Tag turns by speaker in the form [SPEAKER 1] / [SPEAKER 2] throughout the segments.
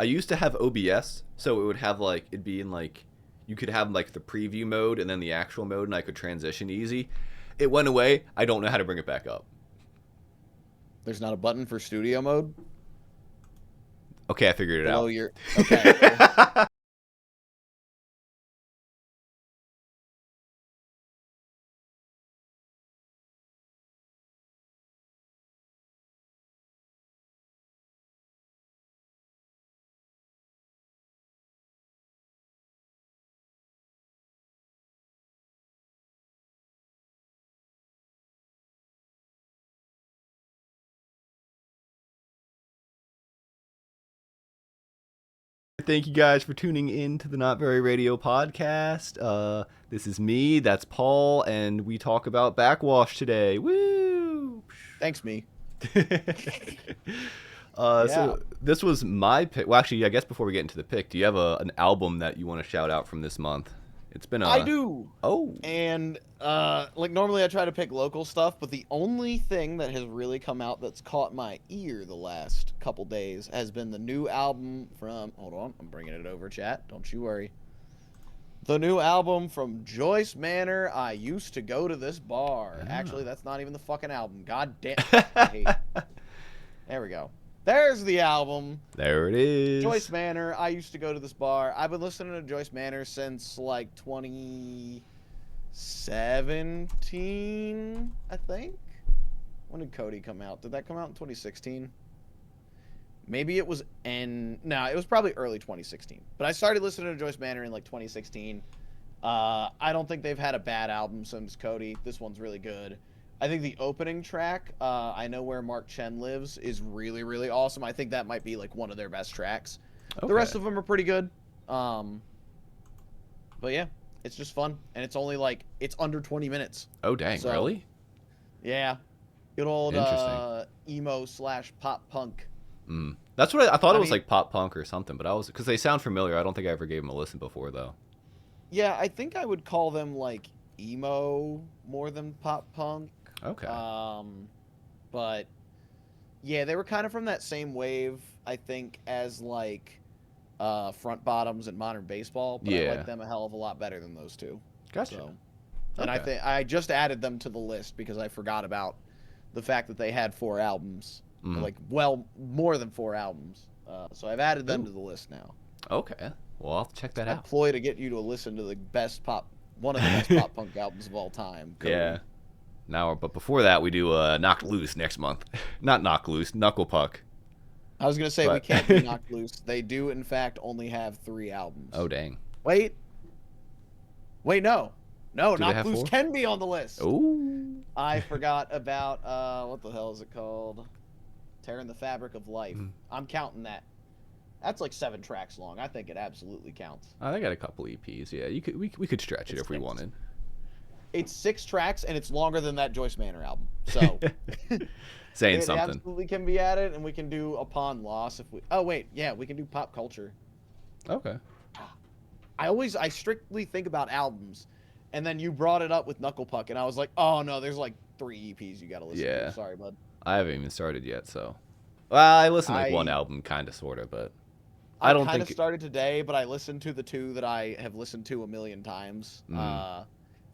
[SPEAKER 1] I used to have OBS, so it would have like it'd be in like you could have like the preview mode and then the actual mode, and I could transition easy. It went away. I don't know how to bring it back up.
[SPEAKER 2] There's not a button for studio mode
[SPEAKER 1] Okay, I figured it
[SPEAKER 2] below
[SPEAKER 1] out.
[SPEAKER 2] your. Okay. Cool.
[SPEAKER 1] Thank you guys for tuning in to the Not Very Radio podcast. This is me, that's Paul, and we talk about Backxwash today. Woo!
[SPEAKER 2] Thanks, me.
[SPEAKER 1] So this was my pick. Well, actually, I guess before we get into the pick, do you have an album that you want to shout out from this month? It's been
[SPEAKER 2] I do.
[SPEAKER 1] Oh.
[SPEAKER 2] And like normally I try to pick local stuff, but the only thing that has really come out that's caught my ear the last couple days has been the new album from. Hold on, I'm bringing it over, chat. Don't you worry. The new album from Joyce Manor. I used to go to this bar.
[SPEAKER 1] Yeah.
[SPEAKER 2] Actually, that's not even the fucking album. God damn. I hate it. There we go. There's the album.
[SPEAKER 1] There it is.
[SPEAKER 2] Joyce Manor. I used to go to this bar. I've been listening to Joyce Manor since like 2017, I think. When did Cody come out? Did that come out in 2016? Maybe it was no, it was probably early 2016. But I started listening to Joyce Manor in like 2016. I don't think they've had a bad album since Cody. This one's really good. I think the opening track, I Know Where Mark Chen Lives, is really, really awesome. I think that might be like one of their best tracks. Okay. The rest of them are pretty good. But yeah, it's just fun. And it's only like, it's under 20 minutes.
[SPEAKER 1] Oh, dang, so, really?
[SPEAKER 2] Yeah. Good old emo / pop punk.
[SPEAKER 1] That's what I thought. It was like pop punk or something, but because they sound familiar. I don't think I ever gave them a listen before, though.
[SPEAKER 2] Yeah, I think I would call them like emo more than pop punk.
[SPEAKER 1] Okay.
[SPEAKER 2] But yeah, they were kind of from that same wave, I think, as like Front Bottoms and Modern Baseball. But I like them a hell of a lot better than those two.
[SPEAKER 1] Gotcha.
[SPEAKER 2] So, and I think I just added them to the list because I forgot about the fact that they had 4 albums, like more than 4 albums. So I've added them to the list now.
[SPEAKER 1] Okay. Well, I'll check that out.
[SPEAKER 2] A ploy to get you to listen to one of the best pop punk albums of all time. Cody.
[SPEAKER 1] Yeah. Now, but before that, we do Knocked Loose next month. Not Knocked Loose, Knuckle Puck.
[SPEAKER 2] I was gonna say we can't do Knocked Loose. They do, in fact, only have 3 albums.
[SPEAKER 1] Oh dang.
[SPEAKER 2] Wait, no, Knocked Loose can be on the list.
[SPEAKER 1] Ooh.
[SPEAKER 2] I forgot about what the hell is it called? Tearing the Fabric of Life. I'm counting that. That's like 7 tracks long. I think it absolutely counts.
[SPEAKER 1] I got a couple EPs. Yeah, we could stretch it if we wanted.
[SPEAKER 2] It's 6 tracks, and it's longer than that Joyce Manor album. So,
[SPEAKER 1] saying something.
[SPEAKER 2] It absolutely can be added, and we can do Upon Loss if we. Oh wait, yeah, we can do Pop Culture.
[SPEAKER 1] Okay.
[SPEAKER 2] I strictly think about albums, and then you brought it up with Knuckle Puck, and I was like, oh no, there's like 3 EPs you got to listen to. Sorry, bud.
[SPEAKER 1] I haven't even started yet, so. Well, I listened to like one album, kind of, sort of, but I don't think. I
[SPEAKER 2] kind of started today, but I listened to the 2 that I have listened to a million times.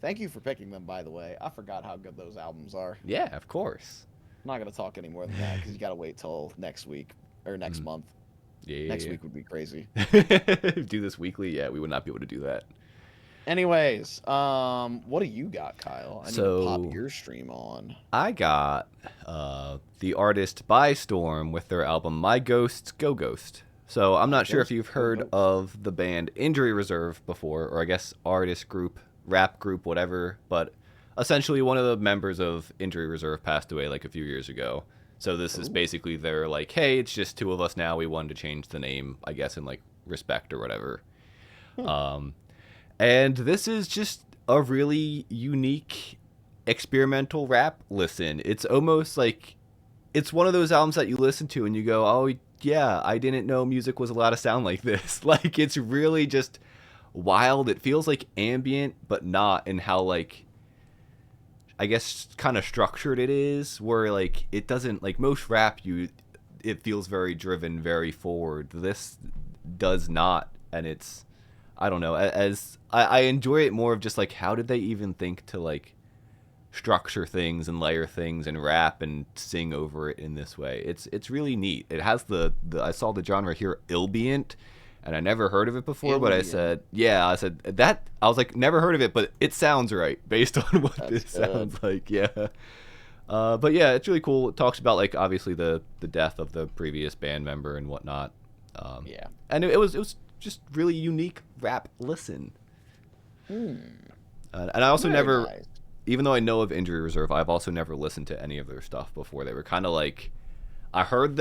[SPEAKER 2] Thank you for picking them, by the way. I forgot how good those albums are.
[SPEAKER 1] Yeah, of course.
[SPEAKER 2] I'm not going to talk any more than that because you got to wait till next week or next month.
[SPEAKER 1] Yeah.
[SPEAKER 2] Next week would be crazy.
[SPEAKER 1] Do this weekly? Yeah, we would not be able to do that.
[SPEAKER 2] Anyways, what do you got, Kyle? I need to pop your stream on.
[SPEAKER 1] I got the artist By Storm with their album My Ghosts Go Ghost. So I'm not sure if you've heard of the band Injury Reserve before, or I guess artist group, rap group, whatever, but essentially one of the members of Injury Reserve passed away like a few years ago. So this is basically their like, hey, it's just 2 of us now. We wanted to change the name, I guess, in like respect or whatever. And this is just a really unique experimental rap listen. It's almost like it's one of those albums that you listen to and you go, oh yeah, I didn't know music was allowed to sound like this. Like it's really just wild. It feels like ambient, but not in how like, I guess kind of structured it is, where like it doesn't, like most rap it feels very driven, very forward. This does not, and it's, I don't know, as I enjoy it more of just like, how did they even think to like structure things and layer things and rap and sing over it in this way? It's really neat. It has the I saw the genre here, ambient, and I never heard of it before, but I said that, I was like, never heard of it, but it sounds right based on what
[SPEAKER 2] That's
[SPEAKER 1] this
[SPEAKER 2] good.
[SPEAKER 1] sounds like. Yeah. But yeah, it's really cool. It talks about like obviously the death of the previous band member and whatnot.
[SPEAKER 2] Yeah.
[SPEAKER 1] And it was just really unique rap listen. And I also
[SPEAKER 2] Very
[SPEAKER 1] never,
[SPEAKER 2] nice.
[SPEAKER 1] even though I know of Injury Reserve, I've also never listened to any of their stuff before. They were kind of like, I heard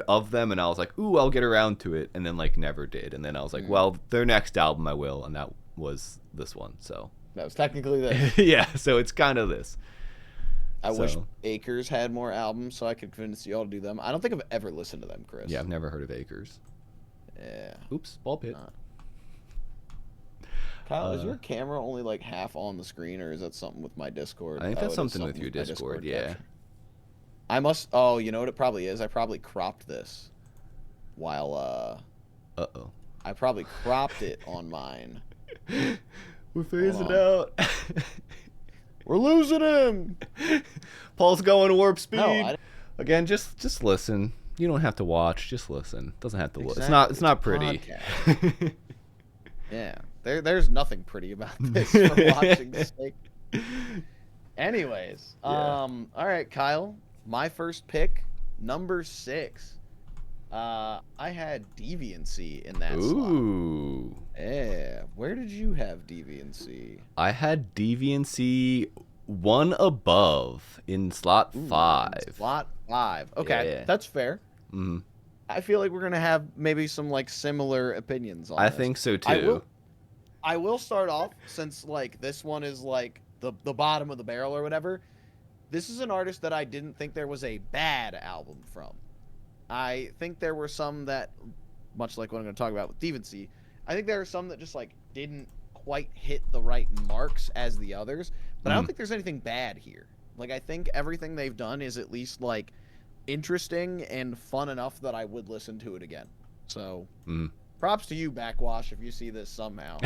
[SPEAKER 1] of them, and I was like, ooh, I'll get around to it, and then like never did. And then I was like, well, their next album I will, and that was this one. So
[SPEAKER 2] That was technically this.
[SPEAKER 1] yeah, so it's kind of this.
[SPEAKER 2] I wish
[SPEAKER 1] So-
[SPEAKER 2] Acres had more albums so I could convince you all to do them. I don't think I've ever listened to them, Chris.
[SPEAKER 1] Yeah, I've never heard of Acres.
[SPEAKER 2] Yeah.
[SPEAKER 1] Oops, ball pit.
[SPEAKER 2] Kyle, is your camera only like half on the screen, or is that something with my Discord?
[SPEAKER 1] I think
[SPEAKER 2] Oh,
[SPEAKER 1] that's
[SPEAKER 2] it is
[SPEAKER 1] something with your
[SPEAKER 2] my
[SPEAKER 1] Discord, yeah.
[SPEAKER 2] capture. I must. Oh, you know what it probably is? I probably cropped this while.
[SPEAKER 1] Uh-oh.
[SPEAKER 2] I probably cropped it on mine.
[SPEAKER 1] We're phasing
[SPEAKER 2] on.
[SPEAKER 1] out.
[SPEAKER 2] We're losing him.
[SPEAKER 1] Paul's going warp speed.
[SPEAKER 2] No,
[SPEAKER 1] Again, just listen. You don't have to watch. Just listen. Doesn't have to look.
[SPEAKER 2] Exactly.
[SPEAKER 1] It's not
[SPEAKER 2] It's a
[SPEAKER 1] pretty.
[SPEAKER 2] Yeah, there's nothing pretty about this for watching's sake. Anyways,
[SPEAKER 1] Yeah.
[SPEAKER 2] all right, Kyle. My first pick, number 6. I had Deviancy in that slot.
[SPEAKER 1] Ooh.
[SPEAKER 2] Yeah. Where did you have Deviancy?
[SPEAKER 1] I had Deviancy one above in slot 5.
[SPEAKER 2] Slot 5. Okay,
[SPEAKER 1] Yeah.
[SPEAKER 2] that's fair.
[SPEAKER 1] Mm-hmm.
[SPEAKER 2] I feel like we're gonna have maybe some like similar opinions on
[SPEAKER 1] I
[SPEAKER 2] this.
[SPEAKER 1] think so too.
[SPEAKER 2] I will start off, since like this one is like the bottom of the barrel or whatever. This is an artist that I didn't think there was a bad album from. I think there were some that, much like what I'm going to talk about with Deviancy, I think there are some that just like didn't quite hit the right marks as the others. But I don't think there's anything bad here. Like, I think everything they've done is at least like interesting and fun enough that I would listen to it again. So props to you, Backxwash, if you see this somehow.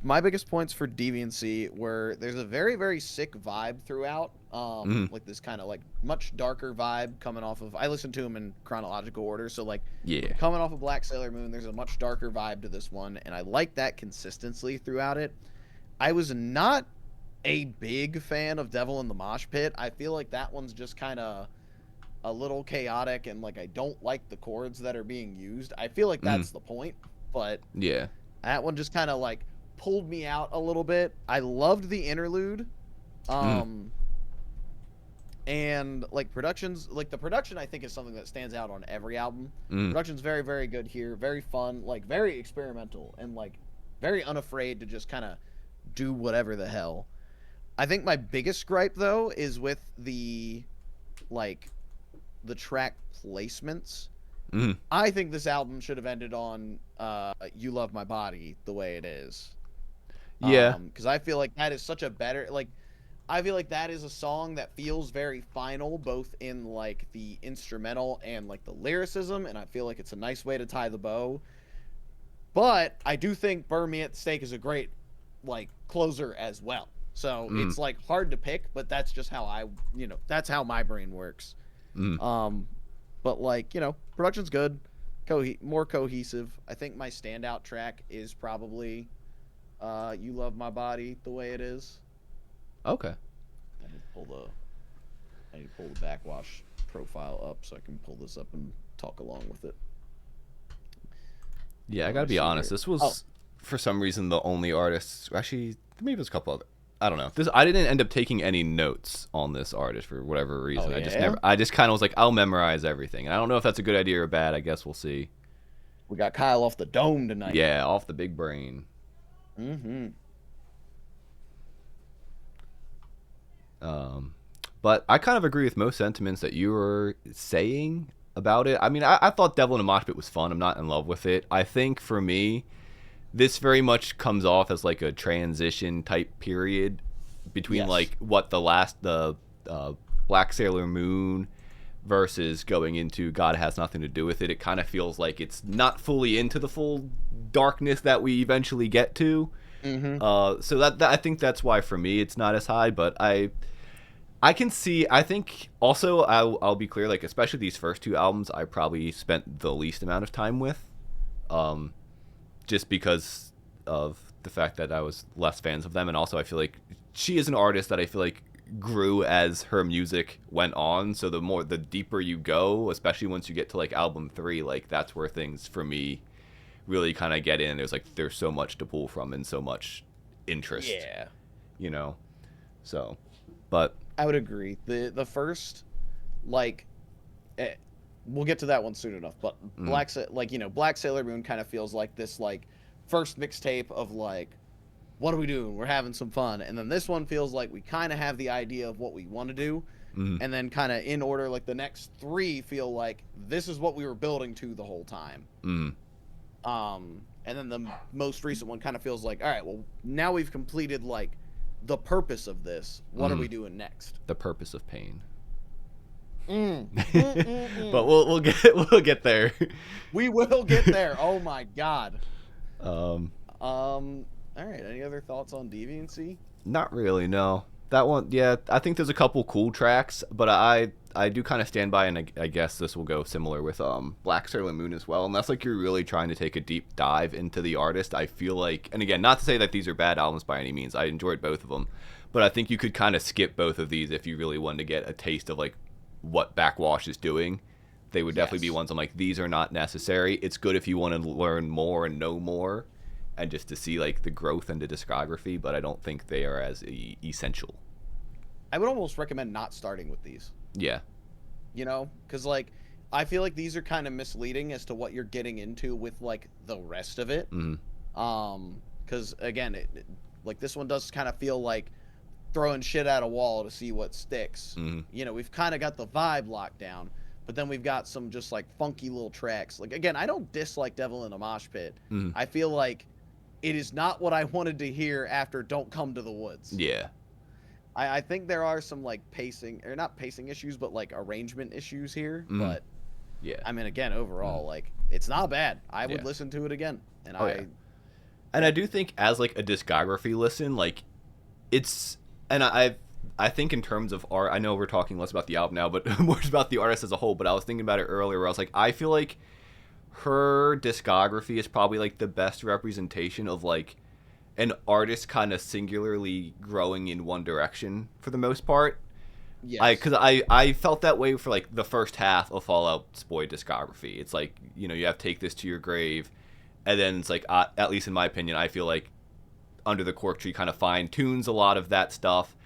[SPEAKER 2] My biggest points for Deviancy were there's a very, very sick vibe throughout. Like this kind of like much darker vibe coming off of, I listened to them in chronological order. So like
[SPEAKER 1] Yeah.
[SPEAKER 2] coming off of Black Sailor Moon, there's a much darker vibe to this one. And I like that consistency throughout it. I was not a big fan of Devil in the Mosh Pit. I feel like that one's just kind of a little chaotic, and like I don't like the chords that are being used. I feel like that's the point, but
[SPEAKER 1] Yeah.
[SPEAKER 2] that one just kind of like pulled me out a little bit. I loved the interlude. And like productions, like the production I think is something that stands out on every album. Production's very, very good here, very fun, like very experimental, and like very unafraid to just kind of do whatever the hell. I think my biggest gripe though is with the like the track placements. I think this album should have ended on You Love My Body the way it is.
[SPEAKER 1] Yeah.
[SPEAKER 2] Because I feel like that is such a better, like, I feel like that is a song that feels very final, both in like the instrumental and like the lyricism, and I feel like it's a nice way to tie the bow. But I do think Burn Me at the Stake is a great like closer as well. So it's like hard to pick, but that's just how I, that's how my brain works. But like, production's good, more cohesive. I think my standout track is probably You Love My Body the way it is.
[SPEAKER 1] Okay.
[SPEAKER 2] I need to pull the Backxwash profile up so I can pull this up and talk along with it.
[SPEAKER 1] Yeah, I gotta be honest. This was, for some reason, the only artist. Actually, maybe there's a couple other. I don't know. I didn't end up taking any notes on this artist for whatever reason.
[SPEAKER 2] Yeah?
[SPEAKER 1] I just kind of was like, I'll memorize everything, and I don't know if that's a good idea or bad. I guess we'll see.
[SPEAKER 2] We got Kyle off the dome tonight.
[SPEAKER 1] Yeah, off the big brain. But I kind of agree with most sentiments that you were saying about it. I mean, I thought Devil in a Mosh Pit was fun. I'm not in love with it. I think for me, this very much comes off as like a transition type period between like what the Black Sailor Moon versus going into God Has Nothing to Do with It, it kind of feels like it's not fully into the full darkness that we eventually get to. So that I think that's why for me it's not as high, but I can see. I think also I'll be clear, like especially these first two albums, I probably spent the least amount of time with, just because of the fact that I was less fans of them, and also I feel like she is an artist that I feel like grew as her music went on. So the deeper you go, especially once you get to like album 3, like that's where things for me really kind of get in. There's so much to pull from and so much interest.
[SPEAKER 2] Yeah.
[SPEAKER 1] You know. So, but
[SPEAKER 2] I would agree. The first, like, we'll get to that one soon enough. But Black Sailor Moon kind of feels like this like first mixtape of like, what are we doing? We're having some fun. And then this one feels like we kind of have the idea of what we want to do, and then kind of in order, like the next 3 feel like this is what we were building to the whole time. And then the most recent one kind of feels like, all right, well now we've completed like the purpose of this. What are we doing next?
[SPEAKER 1] The purpose of pain. But we'll get there.
[SPEAKER 2] We will get there. Oh my god.
[SPEAKER 1] All
[SPEAKER 2] right. Any other thoughts on Deviancy?
[SPEAKER 1] Not really. No. That one. Yeah. I think there's a couple cool tracks, but I do kind of stand by, and I guess this will go similar with Black Sailor Moon as well. Unless like you're really trying to take a deep dive into the artist, I feel like, and again, not to say that these are bad albums by any means. I enjoyed both of them, but I think you could kind of skip both of these if you really wanted to get a taste of like what Backxwash is doing. They would definitely be ones I'm like, these are not necessary. It's good if you want to learn more and know more, and just to see like the growth in the discography, but I don't think they are as essential.
[SPEAKER 2] I would almost recommend not starting with these.
[SPEAKER 1] Yeah.
[SPEAKER 2] You know, because like I feel like these are kind of misleading as to what you're getting into with like the rest of it. Because again, like this one does kind of feel like throwing shit at a wall to see what sticks. You know, we've kind of got the vibe locked down, but then we've got some just like funky little tracks. Like again, I don't dislike Devil in a Mosh Pit. I feel like it is not what I wanted to hear after Don't Come to the Woods.
[SPEAKER 1] Yeah.
[SPEAKER 2] I think there are some like pacing, or not pacing issues, but like arrangement issues here. But
[SPEAKER 1] yeah,
[SPEAKER 2] I mean, again, overall, like it's not bad. I would listen to it again, and
[SPEAKER 1] and I do think as like a discography listen, like it's, and I think in terms of art, I know we're talking less about the album now, but more about the artist as a whole. But I was thinking about it earlier, where I was like, I feel like her discography is probably like the best representation of like an artist kind of singularly growing in one direction for the most part.
[SPEAKER 2] Yes.
[SPEAKER 1] Because I felt that way for like the first half of Fall Out's Boy discography. It's like, you know, you have Take This to Your Grave, and then it's like, at least in my opinion, I feel like Under the Cork Tree kind of fine tunes a lot of that stuff,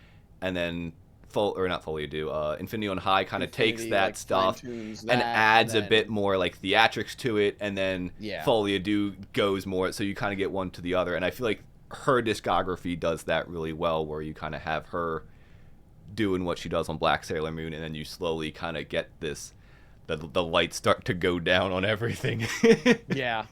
[SPEAKER 1] and then Infinity on High kind of takes that like stuff and adds a bit more like theatrics to it, and then Folie à Deux goes more, so you kind of get one to the other. And I feel like her discography does that really well, where you kind of have her doing what she does on Black Sailor Moon, and then you slowly kind of get this, the lights start to go down on everything.
[SPEAKER 2] Yeah.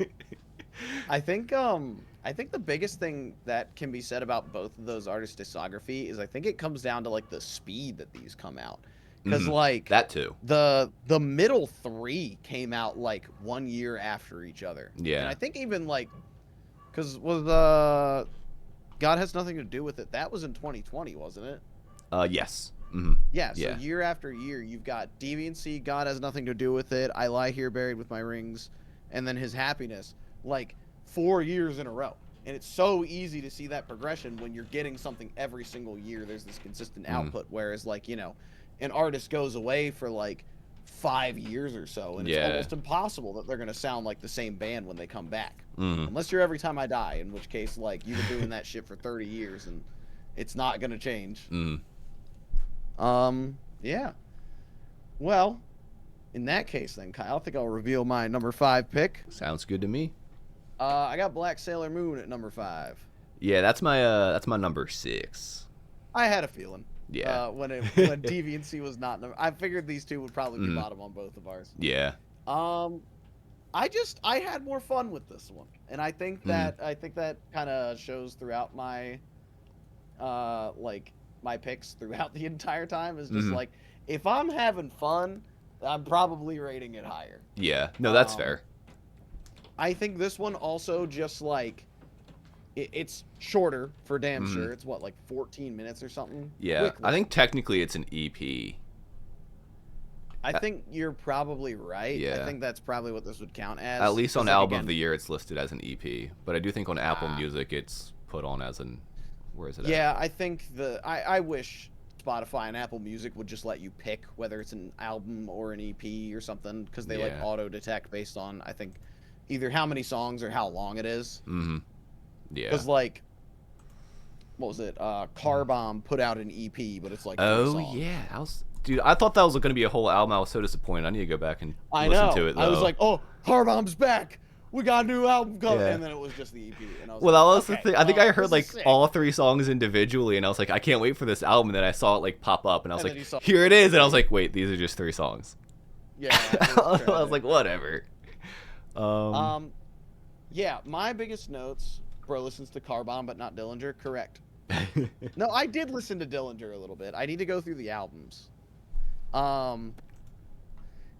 [SPEAKER 2] I think the biggest thing that can be said about both of those artists' discography is I think it comes down to like the speed that these come out. Because like
[SPEAKER 1] that too, the
[SPEAKER 2] middle 3 came out like 1 year after each other.
[SPEAKER 1] Yeah.
[SPEAKER 2] And I think even like, because with God Has Nothing to Do with It, that was in 2020, wasn't it?
[SPEAKER 1] Yes.
[SPEAKER 2] Yeah, so year after year, you've got Deviancy, God Has Nothing to Do with It, I Lie Here Buried with My Rings, and then His Happiness, like 4 years in a row. And it's so easy to see that progression when you're getting something every single year. There's this consistent output, whereas like, you know, an artist goes away for like 5 years or so, and it's almost impossible that they're going to sound like the same band when they come back. Unless you're Every Time I Die, in which case, like, you've been doing that shit for 30 years, and it's not going to change. Yeah. Well, in that case then, Kyle, I think I'll reveal my number 5 pick.
[SPEAKER 1] Sounds good to me.
[SPEAKER 2] I got Black Sailor Moon at number 5.
[SPEAKER 1] Yeah, that's my number 6.
[SPEAKER 2] I had a feeling.
[SPEAKER 1] Yeah.
[SPEAKER 2] When Deviancy was not number, I figured these two would probably be bottom on both of ours.
[SPEAKER 1] Yeah.
[SPEAKER 2] I had more fun with this one, and I think that kind of shows throughout my my picks throughout the entire time. Is just like if I'm having fun, I'm probably rating it higher.
[SPEAKER 1] Yeah. No, that's fair.
[SPEAKER 2] I think this one also just like it's shorter for damn sure. It's what, like 14 minutes or something.
[SPEAKER 1] Yeah.
[SPEAKER 2] Quick
[SPEAKER 1] I think
[SPEAKER 2] listen.
[SPEAKER 1] technically it's an EP.
[SPEAKER 2] I think you're probably right.
[SPEAKER 1] Yeah.
[SPEAKER 2] I think that's probably what this would count as.
[SPEAKER 1] At least on
[SPEAKER 2] 'Cause, like,
[SPEAKER 1] Album
[SPEAKER 2] again,
[SPEAKER 1] of the Year, it's listed as an EP. But I do think on Apple Music, it's put on as an. Where is it at?
[SPEAKER 2] yeah, I think I wish Spotify and Apple Music would just let you pick whether it's an album or an EP or something, because they like
[SPEAKER 1] Yeah.
[SPEAKER 2] auto detect based on, I think, either how many songs or how long it is.
[SPEAKER 1] Mm-hmm. Yeah.
[SPEAKER 2] Because like, what was it? Car Bomb put out an EP, but it's like 3
[SPEAKER 1] Oh
[SPEAKER 2] songs.
[SPEAKER 1] yeah, dude. I thought that was going to be a whole album. I was so disappointed. I need to go back and listen to it. Though.
[SPEAKER 2] I was like, oh, Car Bomb's back. We got a new album coming,
[SPEAKER 1] Yeah.
[SPEAKER 2] and then it was just the EP. And I was
[SPEAKER 1] well, that was
[SPEAKER 2] okay,
[SPEAKER 1] the thing. I think I heard
[SPEAKER 2] this
[SPEAKER 1] like
[SPEAKER 2] is sick.
[SPEAKER 1] all 3 songs individually, and I was like, I can't wait for this album. And then I saw it like pop up, and I was
[SPEAKER 2] And then you
[SPEAKER 1] like,
[SPEAKER 2] saw-
[SPEAKER 1] here it is. And I was like, wait, these are just 3 songs.
[SPEAKER 2] Yeah,
[SPEAKER 1] I was like, whatever.
[SPEAKER 2] Yeah, my biggest notes. Bro listens to Car Bomb, but not Dillinger. Correct. No, I did listen to Dillinger a little bit. I need to go through the albums.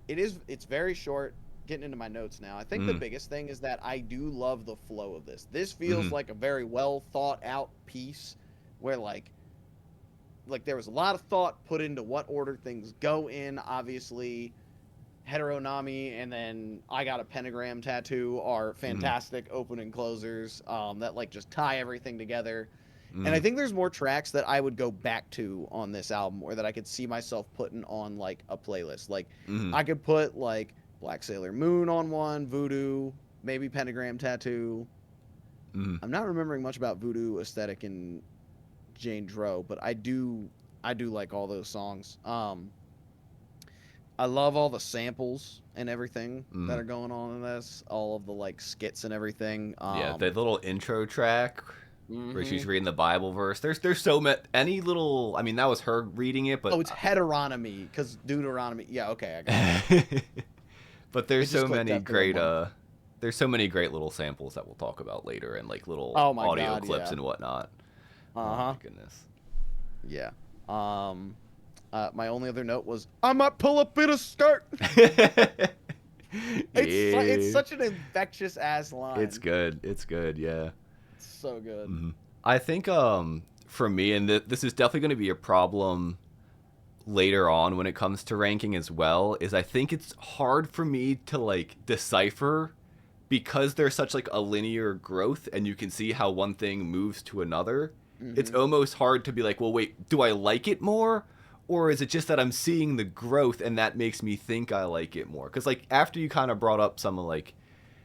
[SPEAKER 2] It's very short. Getting into my notes now. I think the biggest thing is that I do love the flow of this. This feels like a very well thought out piece where like there was a lot of thought put into what order things go in. Obviously, Heteronami and then I Got a Pentagram Tattoo are fantastic opening closers that like just tie everything together. And I think there's more tracks that I would go back to on this album, or that I could see myself putting on like a playlist. Like I could put like Black Sailor Moon on one, Voodoo, maybe Pentagram Tattoo. I'm not remembering much about Voodoo Aesthetic and Jane Dro, but I do like all those songs. I love all the samples and everything that are going on in this, all of the like skits and everything.
[SPEAKER 1] Yeah, the little intro track where she's reading the Bible verse. There's so many. Any little. I mean, that was her reading it, but
[SPEAKER 2] it's Heteronomy because Deuteronomy. Yeah, okay, I got it.
[SPEAKER 1] But there's so many great.
[SPEAKER 2] one.
[SPEAKER 1] There's so many great little samples that we'll talk about later, and like little
[SPEAKER 2] Oh my
[SPEAKER 1] audio
[SPEAKER 2] God,
[SPEAKER 1] clips
[SPEAKER 2] yeah.
[SPEAKER 1] and whatnot. Oh my goodness.
[SPEAKER 2] Yeah. My only other note was I might pull up in a skirt. It's such an infectious ass line.
[SPEAKER 1] It's good. It's good. Yeah.
[SPEAKER 2] It's so good.
[SPEAKER 1] I think for me, and this is definitely going to be a problem later on when it comes to ranking as well, is I think it's hard for me to like decipher, because there's such like a linear growth and you can see how one thing moves to another. It's almost hard to be like, well, wait, do I like it more? Or is it just that I'm seeing the growth and that makes me think I like it more? Because like after you kind of brought up some of like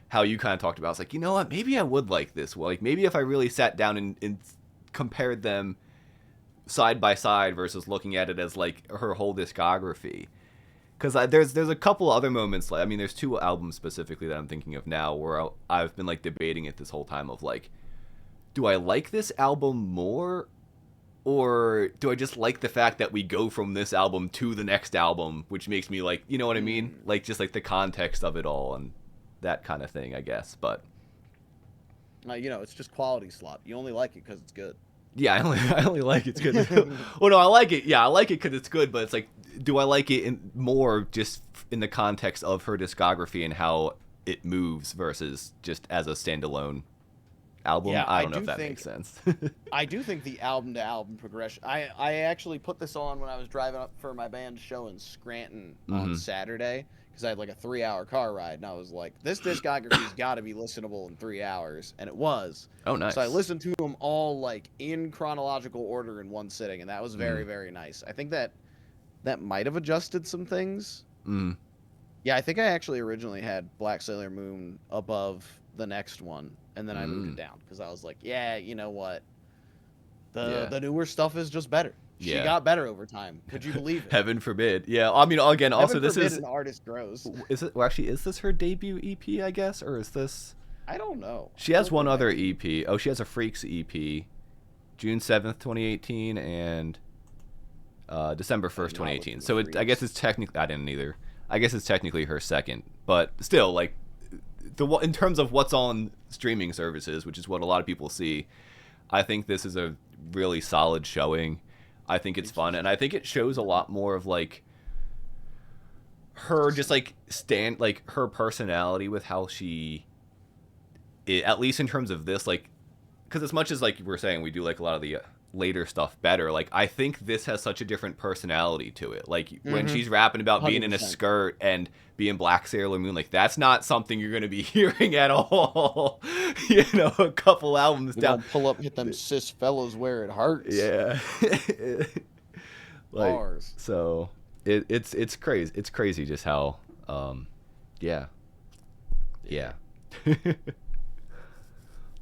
[SPEAKER 1] how you kind of talked about, it's like, you know what, maybe I would like this. Well, like maybe if I really sat down and compared them side by side versus looking at it as like her whole discography. Because there's a couple other moments, like I mean, there's 2 albums specifically that I'm thinking of now where I've been like debating it this whole time of like, do I like this album more, or do I just like the fact that we go from this album to the next album, which makes me like, you know what I mean? Like just like the context of it all and that kind of thing, I guess. But
[SPEAKER 2] it's just quality slop. You only like it because it's good.
[SPEAKER 1] yeah, I only like it's good. Well, no, I like it. Yeah, I like it because it's good. But it's like, do I like it more just in the context of her discography and how it moves versus just as a standalone album?
[SPEAKER 2] Yeah,
[SPEAKER 1] I don't know if that makes sense.
[SPEAKER 2] I do think the album to album progression. I actually put this on when I was driving up for my band show in Scranton on Saturday, because I had like a 3-hour car ride, and I was like, this discography's got to be listenable in 3 hours, and it was.
[SPEAKER 1] Oh, nice.
[SPEAKER 2] So I listened to them all like in chronological order in one sitting, and that was very very nice. I think that might have adjusted some things. Yeah, I think I actually originally had Black Sailor Moon above the next one, and then I moved it down because I was like, yeah, you know what? The newer stuff is just better. She got better over time. Could you believe it?
[SPEAKER 1] Heaven forbid. Yeah, I mean, again, also
[SPEAKER 2] Heaven
[SPEAKER 1] this
[SPEAKER 2] forbid
[SPEAKER 1] is
[SPEAKER 2] an artist grows.
[SPEAKER 1] Is it? Well, actually, is this her debut EP? I guess, or is this?
[SPEAKER 2] I don't know.
[SPEAKER 1] She has one other EP. Oh, she has a Freaks EP, June 7th, 2018, and December 1st, 2018. So I guess it's technically. I didn't either. I guess it's technically her second, but still, like, in terms of what's on streaming services, which is what a lot of people see, I think this is a really solid showing. I think it's fun, and I think it shows a lot more of like her just like her personality with how at least in terms of this, like, because as much as like we're saying we do like a lot of the later stuff better, like I think this has such a different personality to it. Like when she's rapping about being in a
[SPEAKER 2] 100%.
[SPEAKER 1] skirt and being Black Sailor Moon, like that's not something you're gonna be hearing at all. A couple albums
[SPEAKER 2] We
[SPEAKER 1] down.
[SPEAKER 2] gonna pull up, hit them cis fellas where it hurts.
[SPEAKER 1] Yeah. Like,
[SPEAKER 2] Bars.
[SPEAKER 1] so it's crazy. It's crazy just how yeah.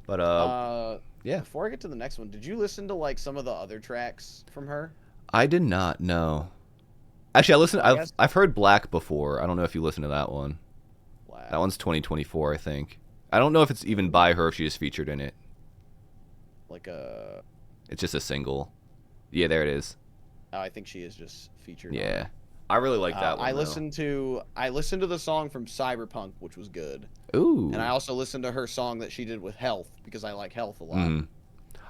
[SPEAKER 1] But yeah.
[SPEAKER 2] Before I get to the next one, did you listen to like some of the other tracks from her?
[SPEAKER 1] I did not know. Actually, I listened.
[SPEAKER 2] I guess-
[SPEAKER 1] I've heard Black before. I don't know if you listened to that one.
[SPEAKER 2] Wow.
[SPEAKER 1] That one's 2024, I think. I don't know if it's even by her. If she is featured in it.
[SPEAKER 2] Like a.
[SPEAKER 1] It's just a single. Yeah, there it is.
[SPEAKER 2] Oh, I think she is just featured. on
[SPEAKER 1] Yeah,
[SPEAKER 2] it.
[SPEAKER 1] I really like that one.
[SPEAKER 2] I
[SPEAKER 1] though.
[SPEAKER 2] listened to the song from Cyberpunk, which was good.
[SPEAKER 1] Ooh.
[SPEAKER 2] And I also listened to her song that she did with Health because I like Health a lot.
[SPEAKER 1] Mhm.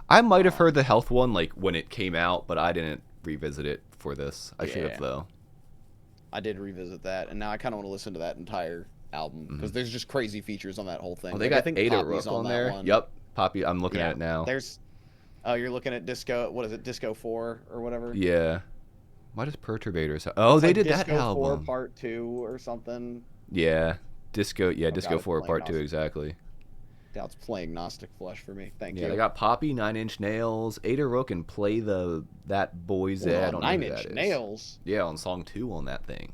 [SPEAKER 1] I might have heard the Health one like when it came out, but I didn't revisit it for this. I should have though.
[SPEAKER 2] I did revisit that, and now I kind of want to listen to that entire album because there's just crazy features on that whole thing.
[SPEAKER 1] Oh, they
[SPEAKER 2] Like, I
[SPEAKER 1] got
[SPEAKER 2] think
[SPEAKER 1] Ada
[SPEAKER 2] Poppy's
[SPEAKER 1] Rook on
[SPEAKER 2] that
[SPEAKER 1] there.
[SPEAKER 2] one.
[SPEAKER 1] Yep, Poppy. I'm looking at it now.
[SPEAKER 2] There's. Oh, you're looking at Disco. What is it? Disco 4 or whatever.
[SPEAKER 1] Yeah. Why does Perturbators? Oh,
[SPEAKER 2] It's
[SPEAKER 1] they
[SPEAKER 2] like
[SPEAKER 1] did that
[SPEAKER 2] Disco 4
[SPEAKER 1] album.
[SPEAKER 2] Part 2 or something.
[SPEAKER 1] Yeah, Disco. Yeah, Disco
[SPEAKER 2] God, it's
[SPEAKER 1] 4
[SPEAKER 2] playing
[SPEAKER 1] Part 2
[SPEAKER 2] Gnostic.
[SPEAKER 1] exactly.
[SPEAKER 2] Now it's playing Gnostic Flesh for me. Thank
[SPEAKER 1] Yeah,
[SPEAKER 2] you.
[SPEAKER 1] they got Poppy, 9 Inch Nails, Ada Rook, and Play That Boy's
[SPEAKER 2] Hold
[SPEAKER 1] I
[SPEAKER 2] on,
[SPEAKER 1] don't know
[SPEAKER 2] 9
[SPEAKER 1] who
[SPEAKER 2] Inch
[SPEAKER 1] that is.
[SPEAKER 2] Nails.
[SPEAKER 1] Yeah, on song 2 on that thing.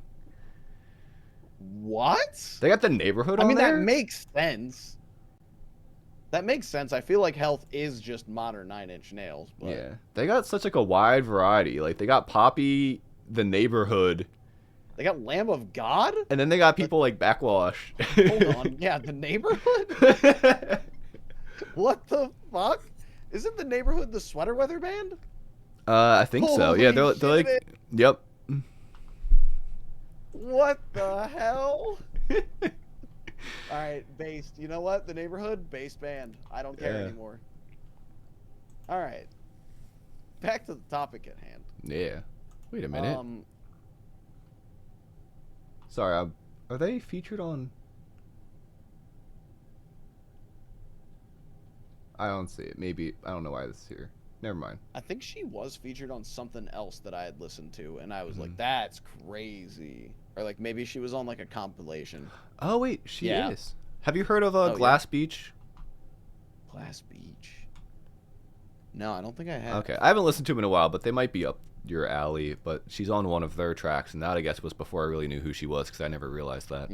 [SPEAKER 2] What?
[SPEAKER 1] They got The Neighborhood
[SPEAKER 2] I
[SPEAKER 1] on
[SPEAKER 2] mean,
[SPEAKER 1] there.
[SPEAKER 2] that makes sense. That makes sense. I feel like Health is just modern 9 Inch Nails. But
[SPEAKER 1] Yeah, they got such like a wide variety. Like they got Poppy, The Neighborhood,
[SPEAKER 2] they got Lamb of God?
[SPEAKER 1] and then they got people like Backxwash.
[SPEAKER 2] Hold on. Yeah, The Neighborhood? What the fuck? Isn't The Neighborhood the Sweater Weather Band?
[SPEAKER 1] I think so. Yeah,
[SPEAKER 2] Holy
[SPEAKER 1] they're like,
[SPEAKER 2] shit.
[SPEAKER 1] yep.
[SPEAKER 2] What the hell? All right, based. You know what? The Neighborhood, based band. I don't care
[SPEAKER 1] Yeah.
[SPEAKER 2] anymore. All right. Back to the topic at hand.
[SPEAKER 1] Yeah. Wait a minute. Sorry, are they featured on? I don't see it. Maybe I don't know why this is here. Never mind.
[SPEAKER 2] I think she was featured on something else that I had listened to, and I was
[SPEAKER 1] Mm-hmm.
[SPEAKER 2] like, "That's crazy." Or like maybe she was on like a compilation.
[SPEAKER 1] Oh wait, she
[SPEAKER 2] Yeah.
[SPEAKER 1] is. Have you heard of
[SPEAKER 2] yeah.
[SPEAKER 1] Glass Beach?
[SPEAKER 2] Glass Beach. No, I don't think I have.
[SPEAKER 1] Okay, I haven't listened to them in a while, but they might be up your alley. But she's on one of their tracks, and that I guess was before I really knew who she was because I never realized that.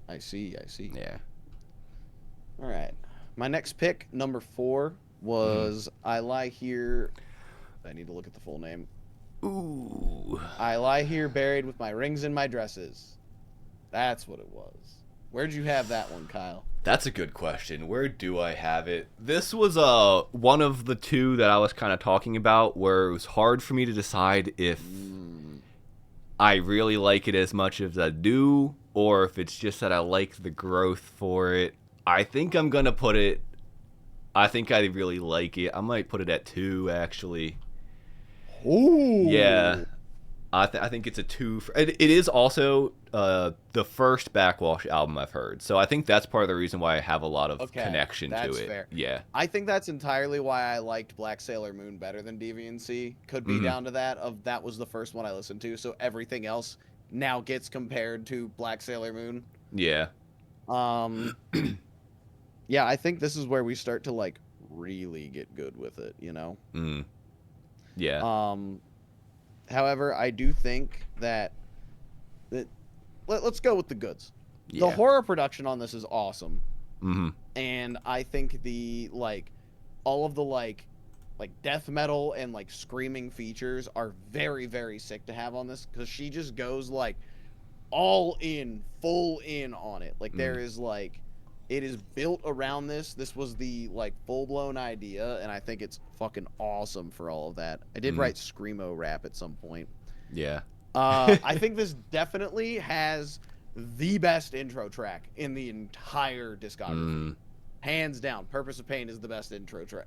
[SPEAKER 2] I see.
[SPEAKER 1] Yeah.
[SPEAKER 2] All right. My next pick, number 4, was I Lie Here. I need to look at the full name.
[SPEAKER 1] Ooh.
[SPEAKER 2] I Lie Here Buried with My Rings and My Dresses. That's what it was. Where'd you have that one, Kyle?
[SPEAKER 1] That's a good question. Where do I have it? This was one of the two that I was kind of talking about where it was hard for me to decide if I really like it as much as I do or if it's just that I like the growth for it. I think I'm going to put it I think I really like it. I might put it at 2 actually.
[SPEAKER 2] Ooh.
[SPEAKER 1] Yeah. I think it's a 2. It is also the first Backxwash album I've heard, so I think that's part of the reason why I have a lot of connection to
[SPEAKER 2] that's
[SPEAKER 1] it.
[SPEAKER 2] fair.
[SPEAKER 1] Yeah,
[SPEAKER 2] I think that's entirely why I liked Black Sailor Moon better than DVNC. Could be down to that was the first one I listened to, so everything else now gets compared to Black Sailor Moon.
[SPEAKER 1] yeah,
[SPEAKER 2] Yeah, I think this is where we start to like really get good with it, you know.
[SPEAKER 1] yeah.
[SPEAKER 2] However, I do think that let's go with the goods.
[SPEAKER 1] Yeah.
[SPEAKER 2] The horror production on this is awesome.
[SPEAKER 1] Mm-hmm.
[SPEAKER 2] And I think the all of the death metal and like screaming features are very, very sick to have on this because she just goes like all in, full in on it. Like there is it is built around this. This was the full blown idea, and I think it's fucking awesome for all of that. I did write screamo rap at some point.
[SPEAKER 1] Yeah.
[SPEAKER 2] I think this definitely has the best intro track in the entire discography. Hands down, Purpose of Pain is the best intro track.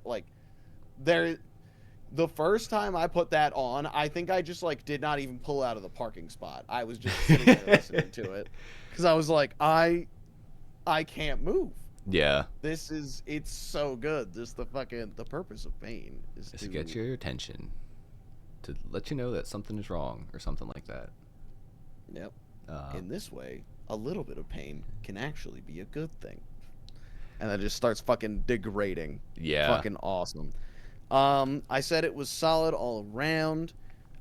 [SPEAKER 2] The first time I put that on, I think I just like did not even pull out of the parking spot. I was just sitting there listening to it because I was like, I can't move.
[SPEAKER 1] Yeah.
[SPEAKER 2] It's so good. Just the purpose of pain is
[SPEAKER 1] Just to get your attention, to let you know that something is wrong or something like that.
[SPEAKER 2] Yep. In this way, a little bit of pain can actually be a good thing. And that just starts fucking degrading.
[SPEAKER 1] Yeah.
[SPEAKER 2] Fucking awesome. I said it was solid all around.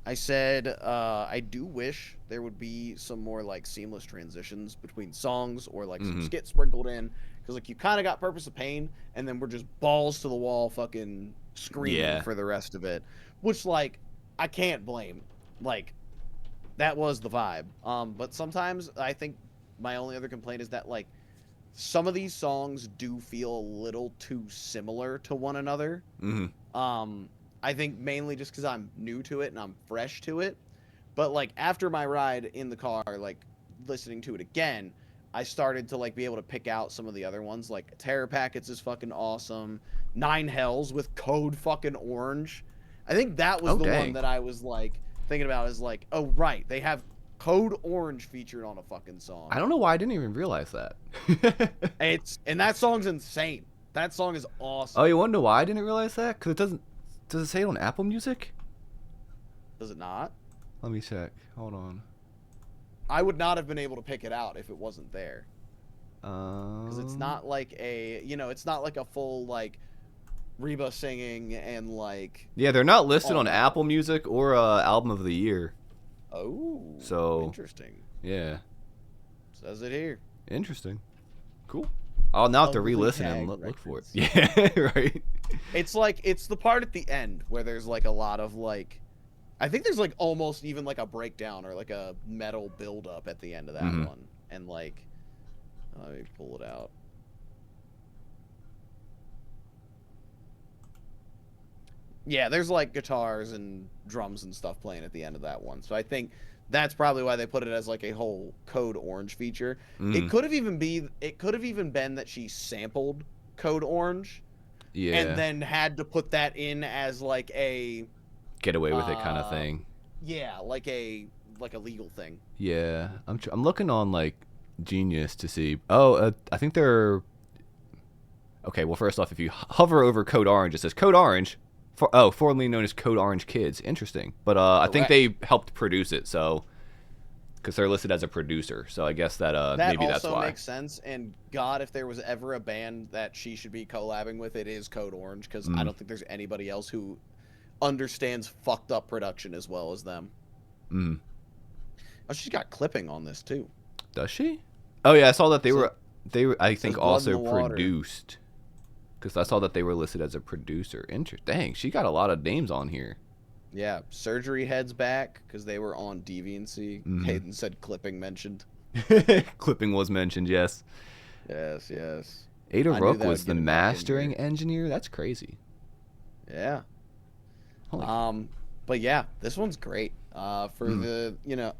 [SPEAKER 2] I said I do wish there would be some more like seamless transitions between songs or like some skits sprinkled in, because like you kind of got Purpose of Pain and then we're just balls to the wall fucking screaming for the rest of it, which like I can't blame. Like that was the vibe. But sometimes I think my only other complaint is that like some of these songs do feel a little too similar to one another. I think mainly just because I'm new to it and I'm fresh to it. But like after my ride in the car, like listening to it again, I started to like be able to pick out some of the other ones. Like Terror Packets is fucking awesome. Nine Hells with Code fucking Orange. I think that was the one that I was like thinking about, is like, oh right, they have Code Orange featured on a fucking song.
[SPEAKER 1] I don't know why I didn't even realize that.
[SPEAKER 2] And that song's insane. That song is awesome.
[SPEAKER 1] Oh, you wonder why I didn't realize that? Because it doesn't. Does it say it on Apple Music?
[SPEAKER 2] Does it not?
[SPEAKER 1] Let me check. Hold on.
[SPEAKER 2] I would not have been able to pick it out if it wasn't there. Because it's not like it's not like a full like Reba singing and like.
[SPEAKER 1] Yeah, they're not listed on Apple Music or Album of the Year.
[SPEAKER 2] Oh.
[SPEAKER 1] So
[SPEAKER 2] interesting.
[SPEAKER 1] Yeah.
[SPEAKER 2] Says it here.
[SPEAKER 1] Interesting. Cool. I'll now have to re-listen and look for it. Yeah, right.
[SPEAKER 2] It's like it's the part at the end where there's like a lot of like, I think there's like almost even like a breakdown or like a metal build-up at the end of that one, and like, let me pull it out. Yeah, there's like guitars and drums and stuff playing at the end of that one, so I think that's probably why they put it as like a whole Code Orange feature. It could have even been that she sampled Code Orange, and then had to put that in as like a
[SPEAKER 1] get away with it kind of thing.
[SPEAKER 2] Yeah, like a legal thing.
[SPEAKER 1] Yeah, I'm looking on like Genius to see. Oh, I think they're okay. Well, first off, if you hover over Code Orange, it says Code Orange. Formerly known as Code Orange Kids. Interesting. But I think they helped produce it, so because they're listed as a producer. So I guess that maybe that's why.
[SPEAKER 2] That also makes sense. And God, if there was ever a band that she should be collabing with, it is Code Orange, because I don't think there's anybody else who understands fucked up production as well as them. Oh, she's got clipping on this too.
[SPEAKER 1] Does she? Oh yeah, I saw that they were I think also produced. Because I saw that they were listed as a producer. Dang, she got a lot of names on here.
[SPEAKER 2] Yeah, Surgery Head's back because they were on Deviancy. Hayden said clipping mentioned.
[SPEAKER 1] Clipping was mentioned, yes.
[SPEAKER 2] Yes, yes.
[SPEAKER 1] Ada Rook was the mastering engineer. That's crazy.
[SPEAKER 2] Yeah. But yeah, this one's great. For the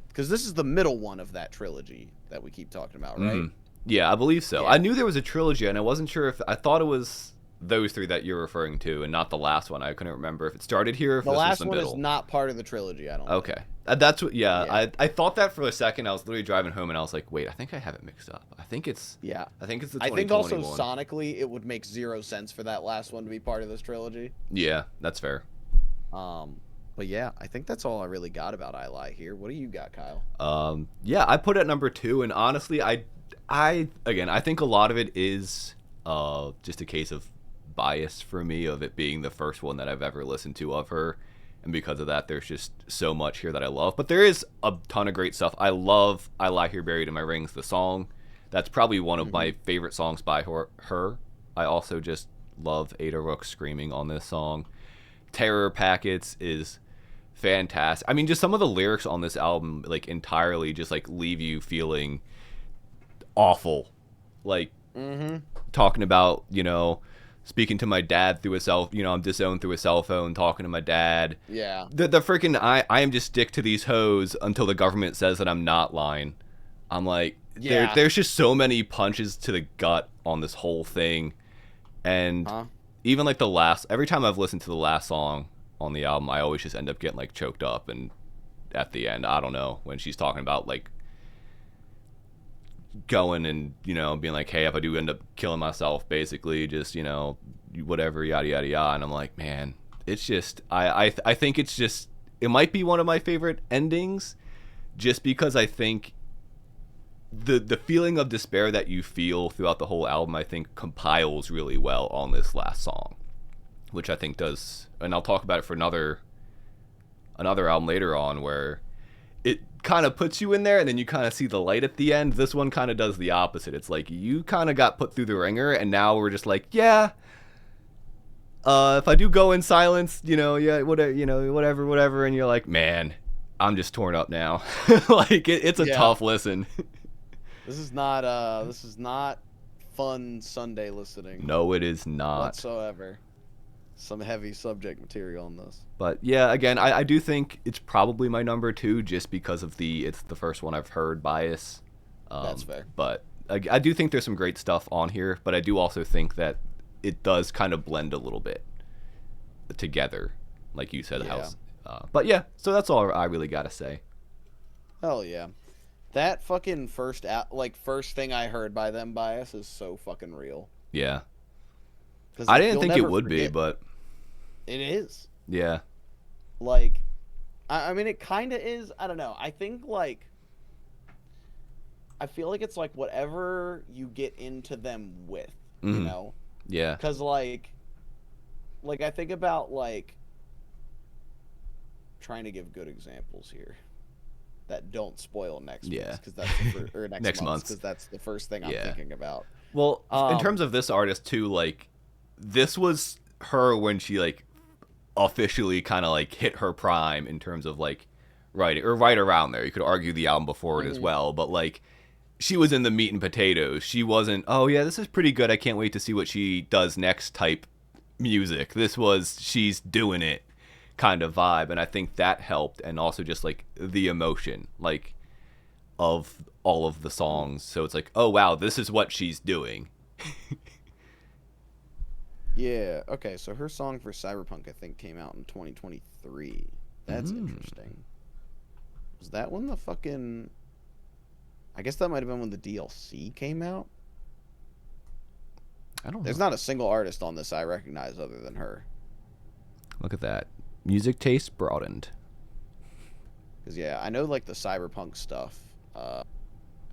[SPEAKER 2] because this is the middle one of that trilogy that we keep talking about, right?
[SPEAKER 1] Yeah, I believe so. Yeah. I knew there was a trilogy, and I wasn't sure if I thought it was those three that you're referring to, and not the last one. I couldn't remember if it started here. Or if
[SPEAKER 2] the last one
[SPEAKER 1] middle.
[SPEAKER 2] Is not part of the trilogy. I don't.
[SPEAKER 1] Okay, that's what. Yeah, I thought that for a second. I was literally driving home, and I was like, wait, I think I have it mixed up. I think it's. Yeah. I think it's the. I think
[SPEAKER 2] also sonically, it would make zero sense for that last one to be part of this trilogy.
[SPEAKER 1] Yeah, that's fair.
[SPEAKER 2] But yeah, I think that's all I really got about I Lie here. What do you got, Kyle?
[SPEAKER 1] Yeah, I put it at number 2, and honestly, I think a lot of it is just a case of bias for me, of it being the first one that I've ever listened to of her, and because of that, there's just so much here that I love. But there is a ton of great stuff. I love I Lie Here Buried in My Rings, the song. That's probably one of my favorite songs by her. I also just love Ada Rook screaming on this song. Terror Packets is fantastic. I mean, just some of the lyrics on this album, like, entirely just, like, leave you feeling awful. Like, talking about, speaking to my dad through I'm disowned through a cell phone, talking to my dad.
[SPEAKER 2] Yeah.
[SPEAKER 1] The freaking, I am just stick to these hoes until the government says that I'm not lying. I'm like, there's just so many punches to the gut on this whole thing. And even like every time I've listened to the last song, on the album, I always just end up getting like choked up, and at the end, I don't know, when she's talking about like going and, you know, being like, hey, if I do end up killing myself, basically just, you know, whatever, yada yada yada, and I'm like, man, it's just I think it's just, it might be one of my favorite endings, just because I think the feeling of despair that you feel throughout the whole album, I think compiles really well on this last song, which I think does, and I'll talk about it for another album later on, where it kind of puts you in there and then you kind of see the light at the end. This one kind of does the opposite. It's like you kind of got put through the ringer, and now we're just like, yeah, if I do go in silence, you know, yeah, whatever, you know, whatever, and you're like, man, I'm just torn up now. Like it's a tough listen.
[SPEAKER 2] This is not fun Sunday listening.
[SPEAKER 1] No, it is not
[SPEAKER 2] whatsoever. Some heavy subject material on this.
[SPEAKER 1] But yeah, again, I do think it's probably my number 2, just because of it's the first one I've heard bias.
[SPEAKER 2] That's fair.
[SPEAKER 1] But I do think there's some great stuff on here, but I do also think that it does kind of blend a little bit together, like you said, House. But yeah, so that's all I really gotta say.
[SPEAKER 2] Hell yeah. That fucking first thing I heard by them, Bias, is so fucking real.
[SPEAKER 1] Yeah. I didn't think it would be, but
[SPEAKER 2] it is.
[SPEAKER 1] Yeah.
[SPEAKER 2] Like, I mean, it kind of is. I don't know. I think, like, I feel like it's like whatever you get into them with, you know?
[SPEAKER 1] Yeah.
[SPEAKER 2] Because, like, I think about, like, trying to give good examples here that don't spoil next month, because that's or next month, because that's the first thing I'm thinking about.
[SPEAKER 1] Well, in terms of this artist too, like, this was her when she like officially kind of like hit her prime in terms of like writing, or right around there. You could argue the album before it as well, but like she was in the meat and potatoes. She wasn't, oh yeah, this is pretty good, I can't wait to see what she does next type music. This was, she's doing it kind of vibe, and I think that helped, and also just like the emotion like of all of the songs. So it's like, oh wow, this is what she's doing.
[SPEAKER 2] Yeah, okay, so her song for Cyberpunk, I think, came out in 2023. That's interesting. Was that when the fucking... I guess that might have been when the DLC came out?
[SPEAKER 1] I don't know.
[SPEAKER 2] There's not a single artist on this I recognize other than her.
[SPEAKER 1] Look at that. Music taste broadened.
[SPEAKER 2] Because, yeah, I know, like, the Cyberpunk stuff. I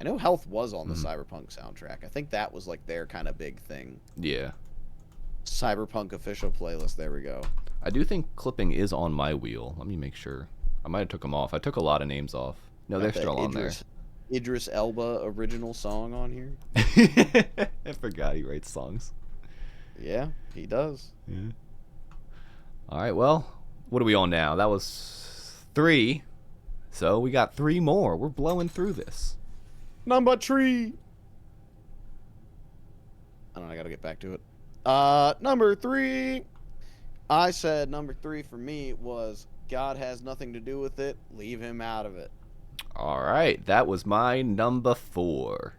[SPEAKER 2] know Health was on the Cyberpunk soundtrack. I think that was, like, their kind of big thing.
[SPEAKER 1] Yeah.
[SPEAKER 2] Cyberpunk official playlist. There we go.
[SPEAKER 1] I do think Clipping is on my wheel. Let me make sure. I might have took them off. I took a lot of names off. No, they're still on there.
[SPEAKER 2] Idris Elba original song on here.
[SPEAKER 1] I forgot he writes songs.
[SPEAKER 2] Yeah, he does.
[SPEAKER 1] Yeah. All right, well, what are we on now? That was 3. So we got 3 more. We're blowing through this.
[SPEAKER 2] Number 3. I don't know, I gotta get back to it. Number 3. I said number 3 for me was God Has Nothing to Do with It. Leave Him Out of It.
[SPEAKER 1] All right, that was my number 4.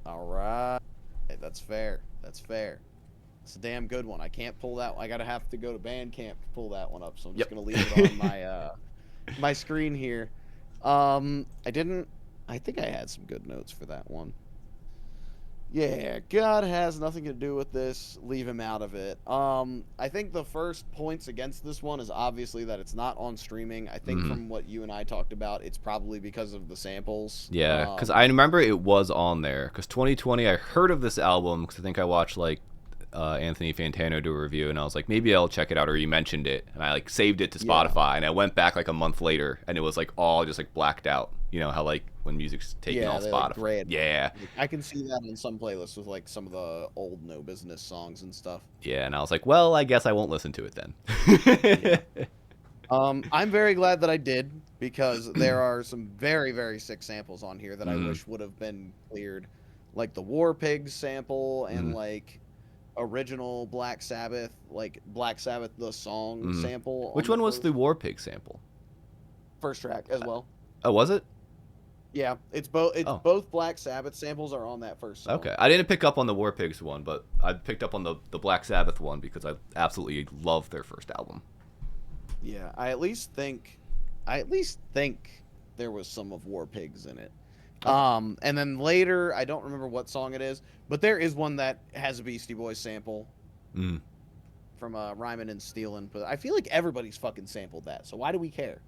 [SPEAKER 2] All right. Hey, that's fair. That's fair. It's a damn good one. I can't pull that one. I gotta have to go to Bandcamp to pull that one up, so I'm just gonna leave it on my my screen here. I think I had some good notes for that one. Yeah, God has nothing to do with this. Leave him out of it. I think the first points against this one is obviously that it's not on streaming. I think from what you and I talked about, it's probably because of the samples.
[SPEAKER 1] Yeah, because I remember it was on there. Because 2020, I heard of this album because I think I watched like Anthony Fantano do a review, and I was like, maybe I'll check it out, or you mentioned it, and I like saved it to Spotify, and I went back like a month later, and it was like all just like blacked out. You know how like when music's taken off Spotify.
[SPEAKER 2] Like
[SPEAKER 1] yeah,
[SPEAKER 2] I can see that in some playlists with like some of the old No Business songs and stuff.
[SPEAKER 1] Yeah, and I was like, well, I guess I won't listen to it then.
[SPEAKER 2] I'm very glad that I did, because there are some very, very sick samples on here that I wish would have been cleared, like the War Pigs sample and like original Black Sabbath, like Black Sabbath the song sample.
[SPEAKER 1] Which one was the War Pig sample?
[SPEAKER 2] First track as well.
[SPEAKER 1] Oh, was it?
[SPEAKER 2] Yeah, it's both. Both Black Sabbath samples are on that first song.
[SPEAKER 1] Okay, I didn't pick up on the War Pigs one, but I picked up on the Black Sabbath one because I absolutely love their first album.
[SPEAKER 2] Yeah, I at least think there was some of War Pigs in it.
[SPEAKER 1] Okay.
[SPEAKER 2] And then later, I don't remember what song it is, but there is one that has a Beastie Boys sample
[SPEAKER 1] Mm.
[SPEAKER 2] from Rhymin' and Stealin'. But I feel like everybody's fucking sampled that, so why do we care?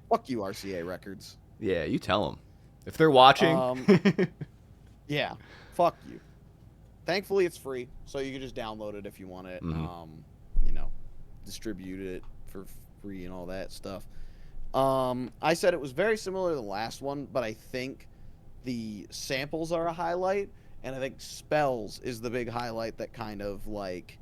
[SPEAKER 2] Fuck you, RCA Records.
[SPEAKER 1] Yeah, you tell them if they're watching.
[SPEAKER 2] Yeah, fuck you. Thankfully, it's free, so you can just download it if you want it.
[SPEAKER 1] Mhm.
[SPEAKER 2] You know, distribute it for free and all that stuff. I said it was very similar to the last one, but I think the samples are a highlight, and I think spells is the big highlight that kind of like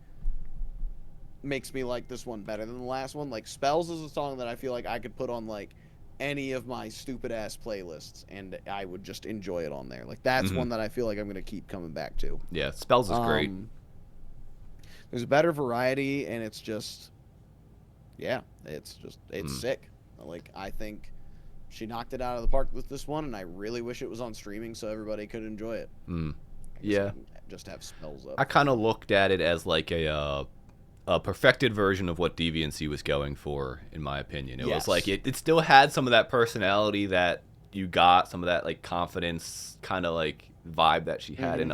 [SPEAKER 2] makes me like this one better than the last one. Like spells is a song that I feel like I could put on like any of my stupid ass playlists and I would just enjoy it on there. Like that's
[SPEAKER 1] Mhm.
[SPEAKER 2] one that I feel like I'm gonna keep coming back to.
[SPEAKER 1] Yeah, spells is great.
[SPEAKER 2] There's a better variety, and it's just, yeah, it's sick. Like I think she knocked it out of the park with this one, and I really wish it was on streaming so everybody could enjoy it.
[SPEAKER 1] Mm.
[SPEAKER 2] I guess
[SPEAKER 1] Yeah.
[SPEAKER 2] I can just have spells up.
[SPEAKER 1] I kind of looked at it as like a perfected version of what Deviancy was going for, in my opinion. It was like it still had some of that personality that you got, some of that like confidence kind of like vibe that she had in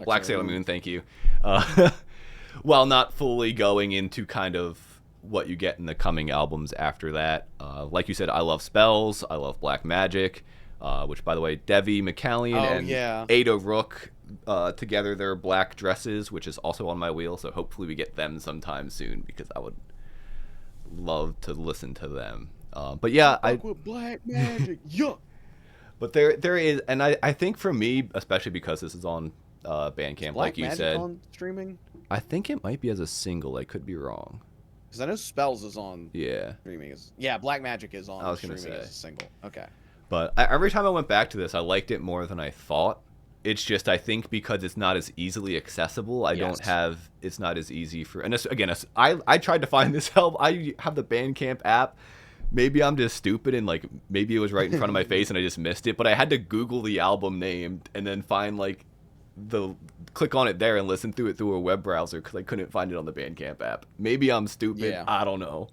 [SPEAKER 1] Black Sailor Moon. Thank you. While not fully going into kind of what you get in the coming albums after that. Like you said, I love Spells. I love Black Magic, which, by the way, Devi McCallion and Ada Rook together, their black dresses, which is also on my wheel. So hopefully we get them sometime soon because I would love to listen to them. But yeah,
[SPEAKER 2] with Black Magic, yuck.
[SPEAKER 1] But there is, and I think for me, especially because this is on Bandcamp, like you said,
[SPEAKER 2] on streaming.
[SPEAKER 1] I think it might be as a single. I could be wrong.
[SPEAKER 2] Because I know Spells is on
[SPEAKER 1] Yeah.
[SPEAKER 2] streaming. Yeah, Black Magic is on
[SPEAKER 1] I was gonna
[SPEAKER 2] streaming
[SPEAKER 1] say.
[SPEAKER 2] as a single. Okay.
[SPEAKER 1] But every time I went back to this, I liked it more than I thought. It's just, I think because it's not as easily accessible, it's not as easy for, and I tried to find this help. I have the Bandcamp app. Maybe I'm just stupid and like, maybe it was right in front of my face and I just missed it, but I had to Google the album name and then find like click on it there and listen through it through a web browser because I couldn't find it on the Bandcamp app. Maybe I'm stupid.
[SPEAKER 2] Yeah.
[SPEAKER 1] I don't know.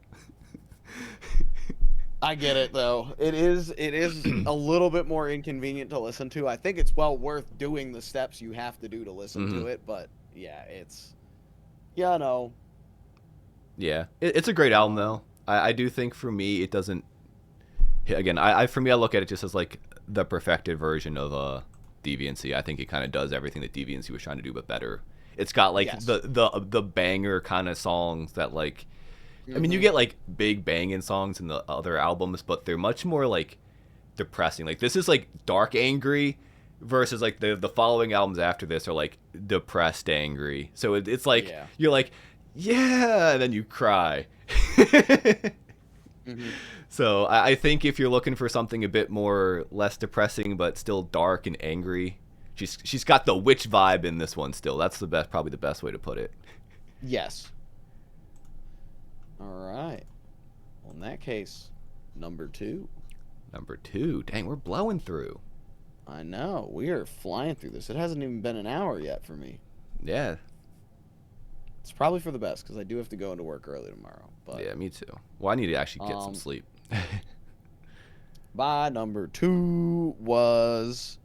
[SPEAKER 2] I get it though. It is a little bit more inconvenient to listen to. I think it's well worth doing the steps you have to do to listen to it, but yeah, no.
[SPEAKER 1] Yeah, it's a great album though. I do think for me it doesn't. Again, for me I look at it just as like the perfected version of Deviancy. I think it kind of does everything that Deviancy was trying to do, but better. It's got like the banger kind of songs that like. I mean, you get like big banging songs in the other albums, but they're much more like depressing. Like this is like dark angry, versus like the following albums after this are like depressed angry. So it's like you're like yeah, and then you cry. So I think if you're looking for something a bit more less depressing but still dark and angry, she's got the witch vibe in this one still. That's probably the best way to put it.
[SPEAKER 2] Yes. All right. Well, in that case, number 2.
[SPEAKER 1] Number 2. Dang, we're blowing through.
[SPEAKER 2] I know. We are flying through this. It hasn't even been an hour yet for me.
[SPEAKER 1] Yeah.
[SPEAKER 2] It's probably for the best because I do have to go into work early tomorrow. But
[SPEAKER 1] yeah, me too. Well, I need to actually get some sleep.
[SPEAKER 2] My number 2 was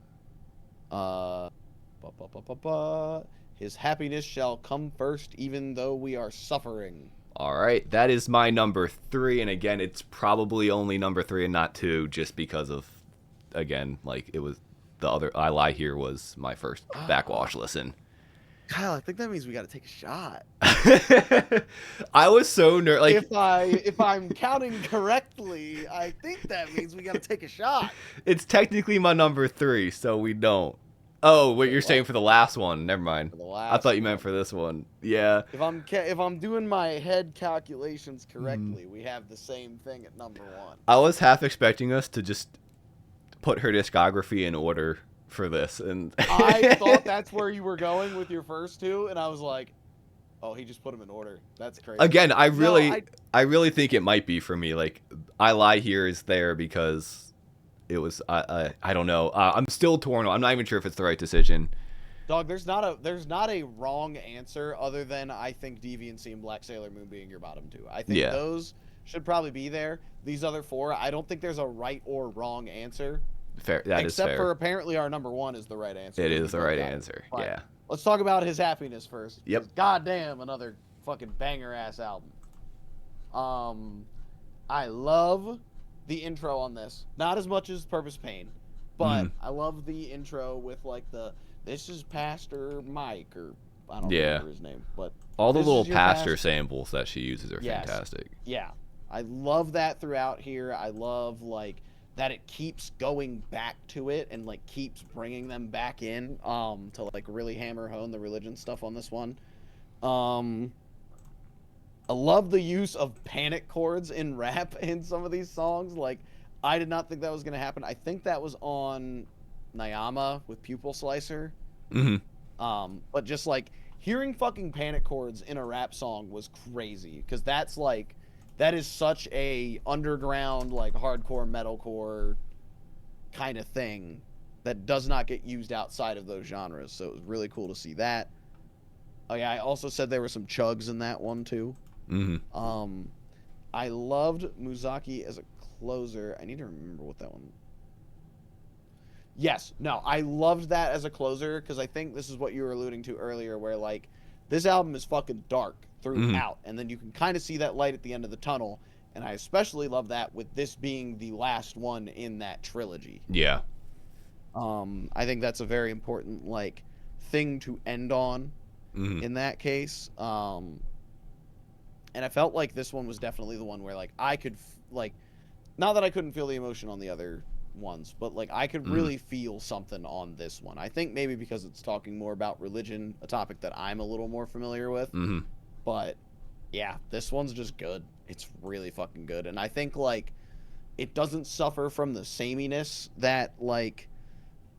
[SPEAKER 2] His Happiness Shall Come First Even Though We Are Suffering.
[SPEAKER 1] All right, that is my number 3, and again, it's probably only number 3 and not 2, just because of, again, like it was the other. I Lie Here was my first Backxwash listen.
[SPEAKER 2] Kyle, I think that means we got to take a shot.
[SPEAKER 1] I was so nervous. Like,
[SPEAKER 2] if I'm counting correctly, I think that means we got to take a shot.
[SPEAKER 1] It's technically my number 3, so we don't. Oh, what you're saying for the last one? Never mind. I thought you meant for this one. Yeah.
[SPEAKER 2] If I'm doing my head calculations correctly, we have the same thing at number 1.
[SPEAKER 1] I was half expecting us to just put her discography in order for this, and
[SPEAKER 2] I thought that's where you were going with your first 2, and I was like, oh, he just put them in order. That's crazy.
[SPEAKER 1] Again, I really think it might be for me. Like, I Lie Here is there because it was I don't know. I'm still torn. I'm not even sure if it's the right decision.
[SPEAKER 2] Dog, there's not a wrong answer other than I think Deviancy and Black Sailor Moon being your bottom two. I think
[SPEAKER 1] Yeah,
[SPEAKER 2] those should probably be there. These other four, I don't think there's a right or wrong answer.
[SPEAKER 1] fair. That is
[SPEAKER 2] Except for
[SPEAKER 1] fair.
[SPEAKER 2] apparently our number one is the right answer.
[SPEAKER 1] It
[SPEAKER 2] We
[SPEAKER 1] is the
[SPEAKER 2] both
[SPEAKER 1] right
[SPEAKER 2] got it.
[SPEAKER 1] answer.
[SPEAKER 2] But
[SPEAKER 1] Yeah.
[SPEAKER 2] let's talk about his happiness first.
[SPEAKER 1] Yep.
[SPEAKER 2] Goddamn, another fucking banger ass album. I love the intro on this. Not as much as Purpose Pain, but I love the intro with like this is Pastor Mike, or I don't remember his name, but
[SPEAKER 1] all the
[SPEAKER 2] this
[SPEAKER 1] little
[SPEAKER 2] is your
[SPEAKER 1] pastor samples that she uses are
[SPEAKER 2] Yes.
[SPEAKER 1] fantastic.
[SPEAKER 2] Yeah, I love that throughout here. I love like that it keeps going back to it and like keeps bringing them back in to like really hammer home the religion stuff on this one. I love the use of panic chords in rap in some of these songs. Like, I did not think that was going to happen. I think that was on Nyama with Pupil Slicer. But just like hearing fucking panic chords in a rap song was crazy, because that is such a underground, like hardcore metalcore kind of thing that does not get used outside of those genres. So it was really cool to see that. Oh yeah, I also said there were some chugs in that one too. I loved Muzaki as a closer. I need to remember what that one. Yes, no, I loved that as a closer, because I think this is what you were alluding to earlier, where like this album is fucking dark throughout, and then you can kind of see that light at the end of the tunnel. And I especially love that with this being the last one in that trilogy.
[SPEAKER 1] Yeah.
[SPEAKER 2] I think that's a very important like thing to end on in that case. And I felt like this one was definitely the one where like I could like, not that I couldn't feel the emotion on the other ones, but like I could really feel something on this one. I think maybe because it's talking more about religion, a topic that I'm a little more familiar with. But yeah, this one's just good. It's really fucking good. And I think like it doesn't suffer from the sameness that like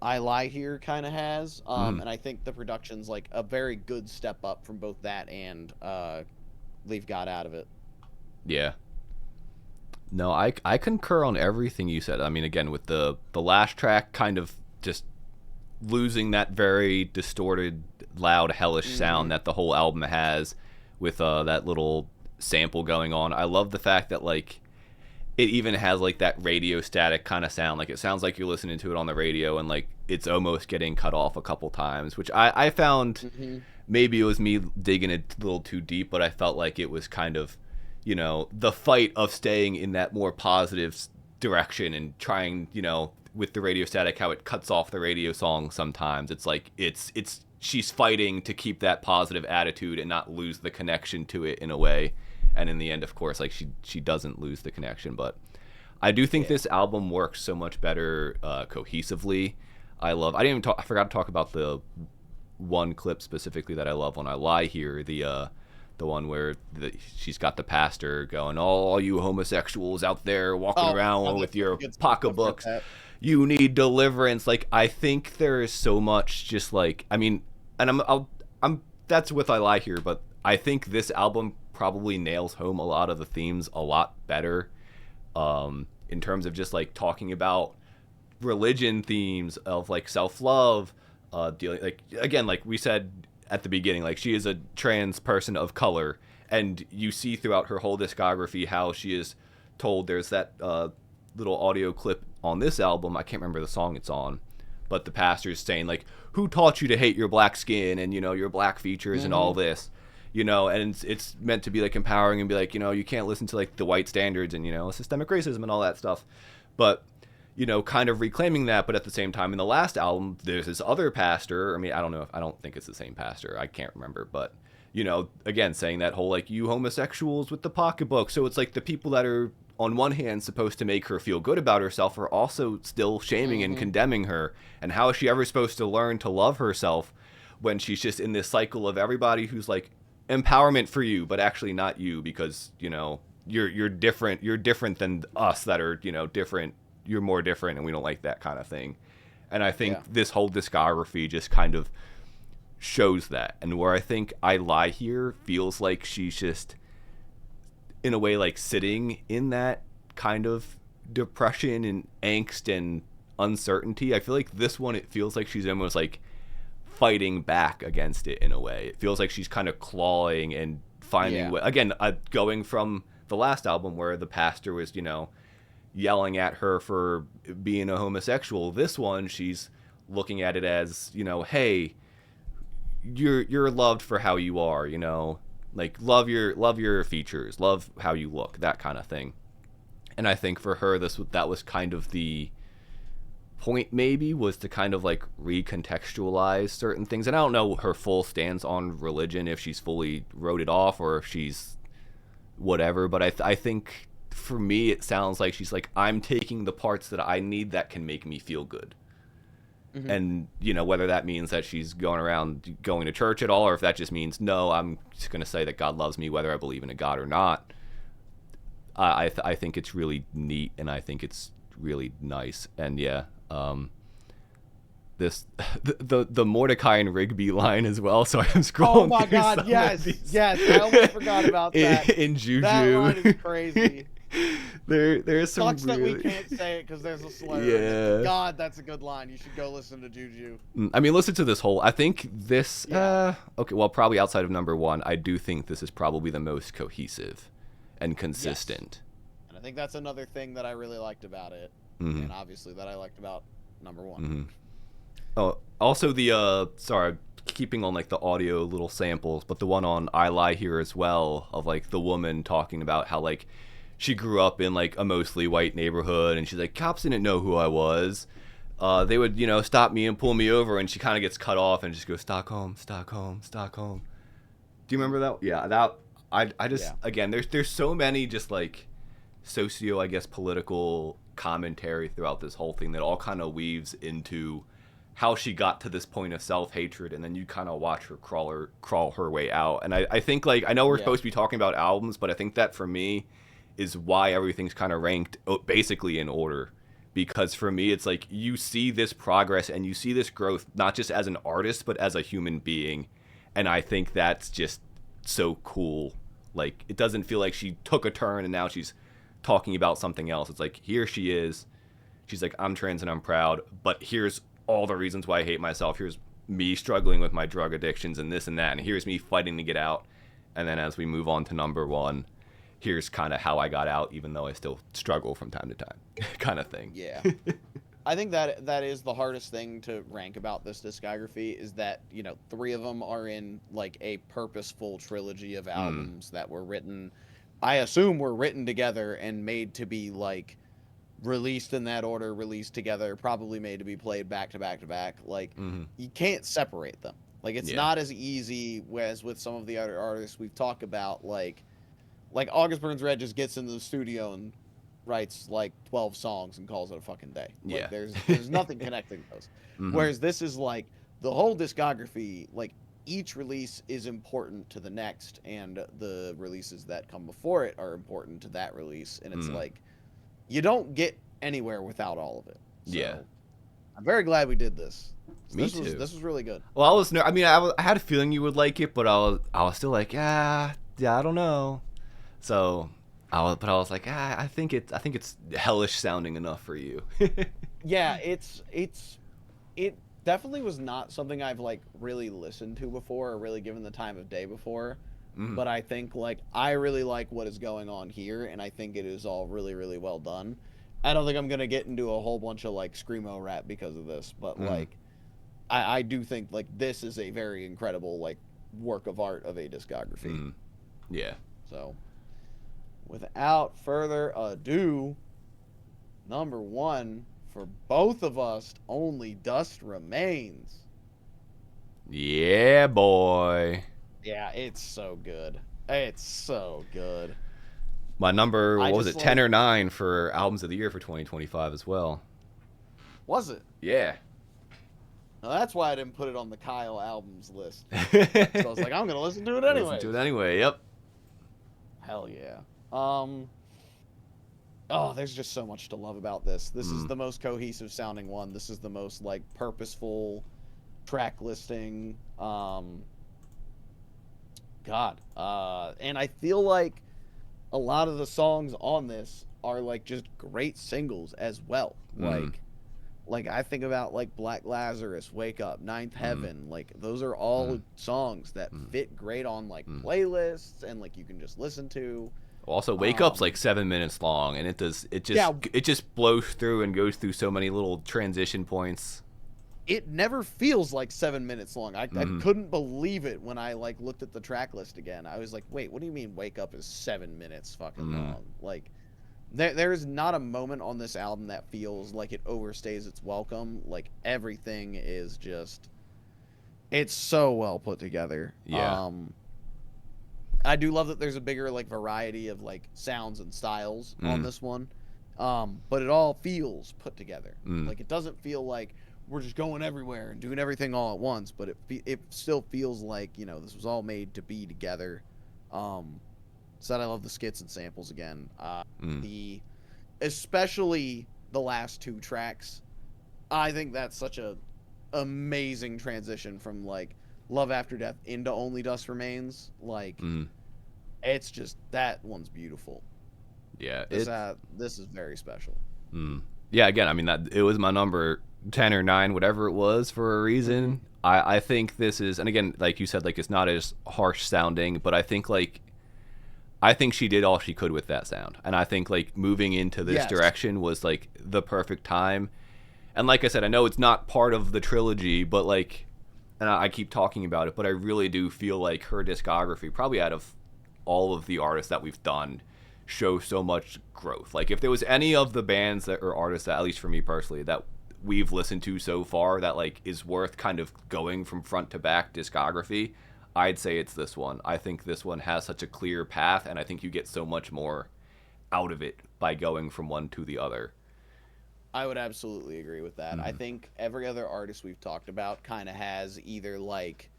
[SPEAKER 2] I Lie Here kind of has. And I think the production's like a very good step up from both that and Leave God Out of It.
[SPEAKER 1] Yeah. No, I concur on everything you said. I mean, again, with the last track kind of just losing that very distorted, loud, hellish sound that the whole album has, with that little sample going on. I love the fact that like it even has like that radio static kind of sound. Like it sounds like you're listening to it on the radio, and like it's almost getting cut off a couple times, which I found maybe it was me digging a little too deep, but I felt like it was kind of, you know, the fight of staying in that more positive direction and trying, you know, with the radio static, how it cuts off the radio song sometimes. It's like it's she's fighting to keep that positive attitude and not lose the connection to it in a way. And in the end, of course, like she doesn't lose the connection. But I do think this album works so much better cohesively. I forgot to talk about the one clip specifically that I love when I Lie Here, the one where she's got the pastor going, all you homosexuals out there walking around with your pocketbooks, you need deliverance. Like, I think there is so much just like, I mean, and I'm that's with I Lie Here, but I think this album probably nails home a lot of the themes a lot better, in terms of just like talking about religion themes of like self-love, dealing, like, again, like we said at the beginning, like she is a trans person of color, and you see throughout her whole discography how she is told. There's that little audio clip on this album, I can't remember the song it's on, but the pastor's saying like, who taught you to hate your black skin and, you know, your black features and all this, you know, and it's meant to be like empowering and be like, you know, you can't listen to like the white standards and, you know, systemic racism and all that stuff, but, you know, kind of reclaiming that. But at the same time, in the last album, there's this other pastor. I mean, I don't think it's the same pastor. I can't remember. But, you know, again, saying that whole, like, you homosexuals with the pocketbook. So it's like the people that are, on one hand, supposed to make her feel good about herself are also still shaming and condemning her. And how is she ever supposed to learn to love herself when she's just in this cycle of everybody who's like, empowerment for you, but actually not you, because, you know, you're different. You're different than us that are, you know, different. You're more different, and we don't like that kind of thing. And I think this whole discography just kind of shows that. And where I think I Lie Here feels like she's just, in a way, like sitting in that kind of depression and angst and uncertainty. I feel like this one, it feels like she's almost like fighting back against it in a way. It feels like she's kind of clawing and finding again, going from the last album where the pastor was, yelling at her for being a homosexual. This one, she's looking at it as, hey, you're loved for how you are, like love your features, love how you look, that kind of thing. And I think for her, that was kind of the point, maybe, was to kind of like recontextualize certain things. And I don't know her full stance on religion, if she's fully wrote it off or if she's whatever, but I think for me it sounds like she's like, I'm taking the parts that I need that can make me feel good. Mm-hmm. And whether that means that she's going around going to church at all, or if that just means, no, I'm just going to say that God loves me whether I believe in a God or not. I think it's really neat, and I think it's really nice. And the Mordecai and Rigby line as well. So I'm scrolling.
[SPEAKER 2] Oh my God! Yes. I almost forgot about that.
[SPEAKER 1] In Juju,
[SPEAKER 2] that line is crazy.
[SPEAKER 1] There's some
[SPEAKER 2] sucks that we can't say it because there's a slur. Yeah. God, that's a good line. You should go listen to Juju.
[SPEAKER 1] I mean, listen to this whole. I think this. Okay, well, probably outside of number one, I do think this is probably the most cohesive and consistent.
[SPEAKER 2] Yes. And I think that's another thing that I really liked about it, and obviously that I liked about number one.
[SPEAKER 1] Mm-hmm. Oh, also the sorry, keeping on like the audio little samples, but the one on I Lie Here as well, of like the woman talking about how like she grew up in like a mostly white neighborhood, and she's like, cops didn't know who I was. They would, stop me and pull me over, and she kind of gets cut off and just goes, Stockholm, Stockholm, Stockholm. Do you remember that? Yeah, that I just again, there's so many just like socio, I guess, political commentary throughout this whole thing that all kind of weaves into how she got to this point of self-hatred, and then you kind of watch her crawl her way out. And I think, like, I know we're supposed to be talking about albums, but I think that for me is why everything's kind of ranked basically in order. Because for me, it's like you see this progress and you see this growth, not just as an artist, but as a human being. And I think that's just so cool. Like, it doesn't feel like she took a turn and now she's talking about something else. It's like, here she is. She's like, I'm trans and I'm proud, but here's all the reasons why I hate myself. Here's me struggling with my drug addictions and this and that. And here's me fighting to get out. And then as we move on to number one, here's kind of how I got out, even though I still struggle from time to time, kind of thing.
[SPEAKER 2] Yeah. I think that is the hardest thing to rank about this discography, is that, three of them are in like a purposeful trilogy of albums that were written, I assume were written together and made to be like released in that order, released together, probably made to be played back to back to back. Like, you can't separate them. Like, it's not as easy as with some of the other artists we've talked about, like August Burns Red just gets into the studio and writes like 12 songs and calls it a fucking day. Like, there's nothing connecting those. Whereas this is like the whole discography, like each release is important to the next, and the releases that come before it are important to that release. And it's like, you don't get anywhere without all of it. So I'm very glad we did this.
[SPEAKER 1] Me too.
[SPEAKER 2] This was really good.
[SPEAKER 1] Well, I had a feeling you would like it, but I was still like, I don't know. So, I was like, I think it's hellish sounding enough for you.
[SPEAKER 2] Yeah, it definitely was not something I've like really listened to before or really given the time of day before. But I think like I really like what is going on here, and I think it is all really, really well done. I don't think I'm gonna get into a whole bunch of like screamo rap because of this, but like I do think like this is a very incredible like work of art of a discography.
[SPEAKER 1] Yeah.
[SPEAKER 2] So, without further ado, number one for both of us, Only Dust Remains.
[SPEAKER 1] Yeah, boy.
[SPEAKER 2] Yeah, it's so good. It's so good.
[SPEAKER 1] My number, what was it, 10 or 9 for albums of the year for 2025 as well.
[SPEAKER 2] Was it?
[SPEAKER 1] Yeah.
[SPEAKER 2] Now, that's why I didn't put it on the Kyle albums list. So I was like, I'm going to listen to it anyway.
[SPEAKER 1] Listen to it anyway, yep.
[SPEAKER 2] Hell yeah. Oh, there's just so much to love about this. This is the most cohesive sounding one. This is the most like purposeful track listing. And I feel like a lot of the songs on this are like just great singles as well. Like Like I think about like Black Lazarus, Wake Up, Ninth
[SPEAKER 1] Mm,
[SPEAKER 2] Heaven. Like those are all
[SPEAKER 1] mm,
[SPEAKER 2] songs that
[SPEAKER 1] mm,
[SPEAKER 2] fit great on like
[SPEAKER 1] mm.
[SPEAKER 2] playlists and like you can just listen to.
[SPEAKER 1] Also, Wake Up's like
[SPEAKER 2] Um,
[SPEAKER 1] 7 minutes long, and
[SPEAKER 2] yeah,
[SPEAKER 1] it just blows through and goes through so many little transition points.
[SPEAKER 2] it never feels like 7 minutes long. I
[SPEAKER 1] Mm,
[SPEAKER 2] couldn't believe it when I like looked at the track list again. I was like, wait, what do you mean Wake Up is 7 minutes fucking
[SPEAKER 1] mm,
[SPEAKER 2] long? Like there is not a moment on this album that feels like it overstays its welcome. Like everything is just it's so well put together.
[SPEAKER 1] yeah.
[SPEAKER 2] I do love that there's a bigger like variety of like sounds and styles on
[SPEAKER 1] Mm,
[SPEAKER 2] this one. But it all feels put together.
[SPEAKER 1] mm,
[SPEAKER 2] Like it doesn't feel like we're just going everywhere and doing everything all at once, but it still feels like, you know, this was all made to be together. Um so that I love the skits and samples again.
[SPEAKER 1] mm.
[SPEAKER 2] The especially the last two tracks. I think that's such a amazing transition from like Love After Death into Only Dust Remains. Like
[SPEAKER 1] Mm.
[SPEAKER 2] it's just that one's beautiful.
[SPEAKER 1] Yeah,
[SPEAKER 2] This is very special.
[SPEAKER 1] mm. Yeah. Again, I mean that it was my number 10 or 9, whatever it was, for a
[SPEAKER 2] Mm-hmm.
[SPEAKER 1] reason. I think this is, and again, like you said, like it's not as harsh sounding, but I think she did all she could with that sound, and I think like moving into this
[SPEAKER 2] Yes.
[SPEAKER 1] direction was like the perfect time. And like I said, I know it's not part of the trilogy, but like, and I keep talking about it, but I really do feel like her discography, probably out of all of the artists that we've done, show so much growth. Like if there was any of the bands that or artists that, at least for me personally, that we've listened to so far that like is worth kind of going from front to back discography, I'd say it's this one. I think this one has such a clear path, and I think you get so much more out of it by going from one to the other.
[SPEAKER 2] I would absolutely agree with that. I
[SPEAKER 1] Mm-hmm.
[SPEAKER 2] think every other artist we've talked about kind of has either like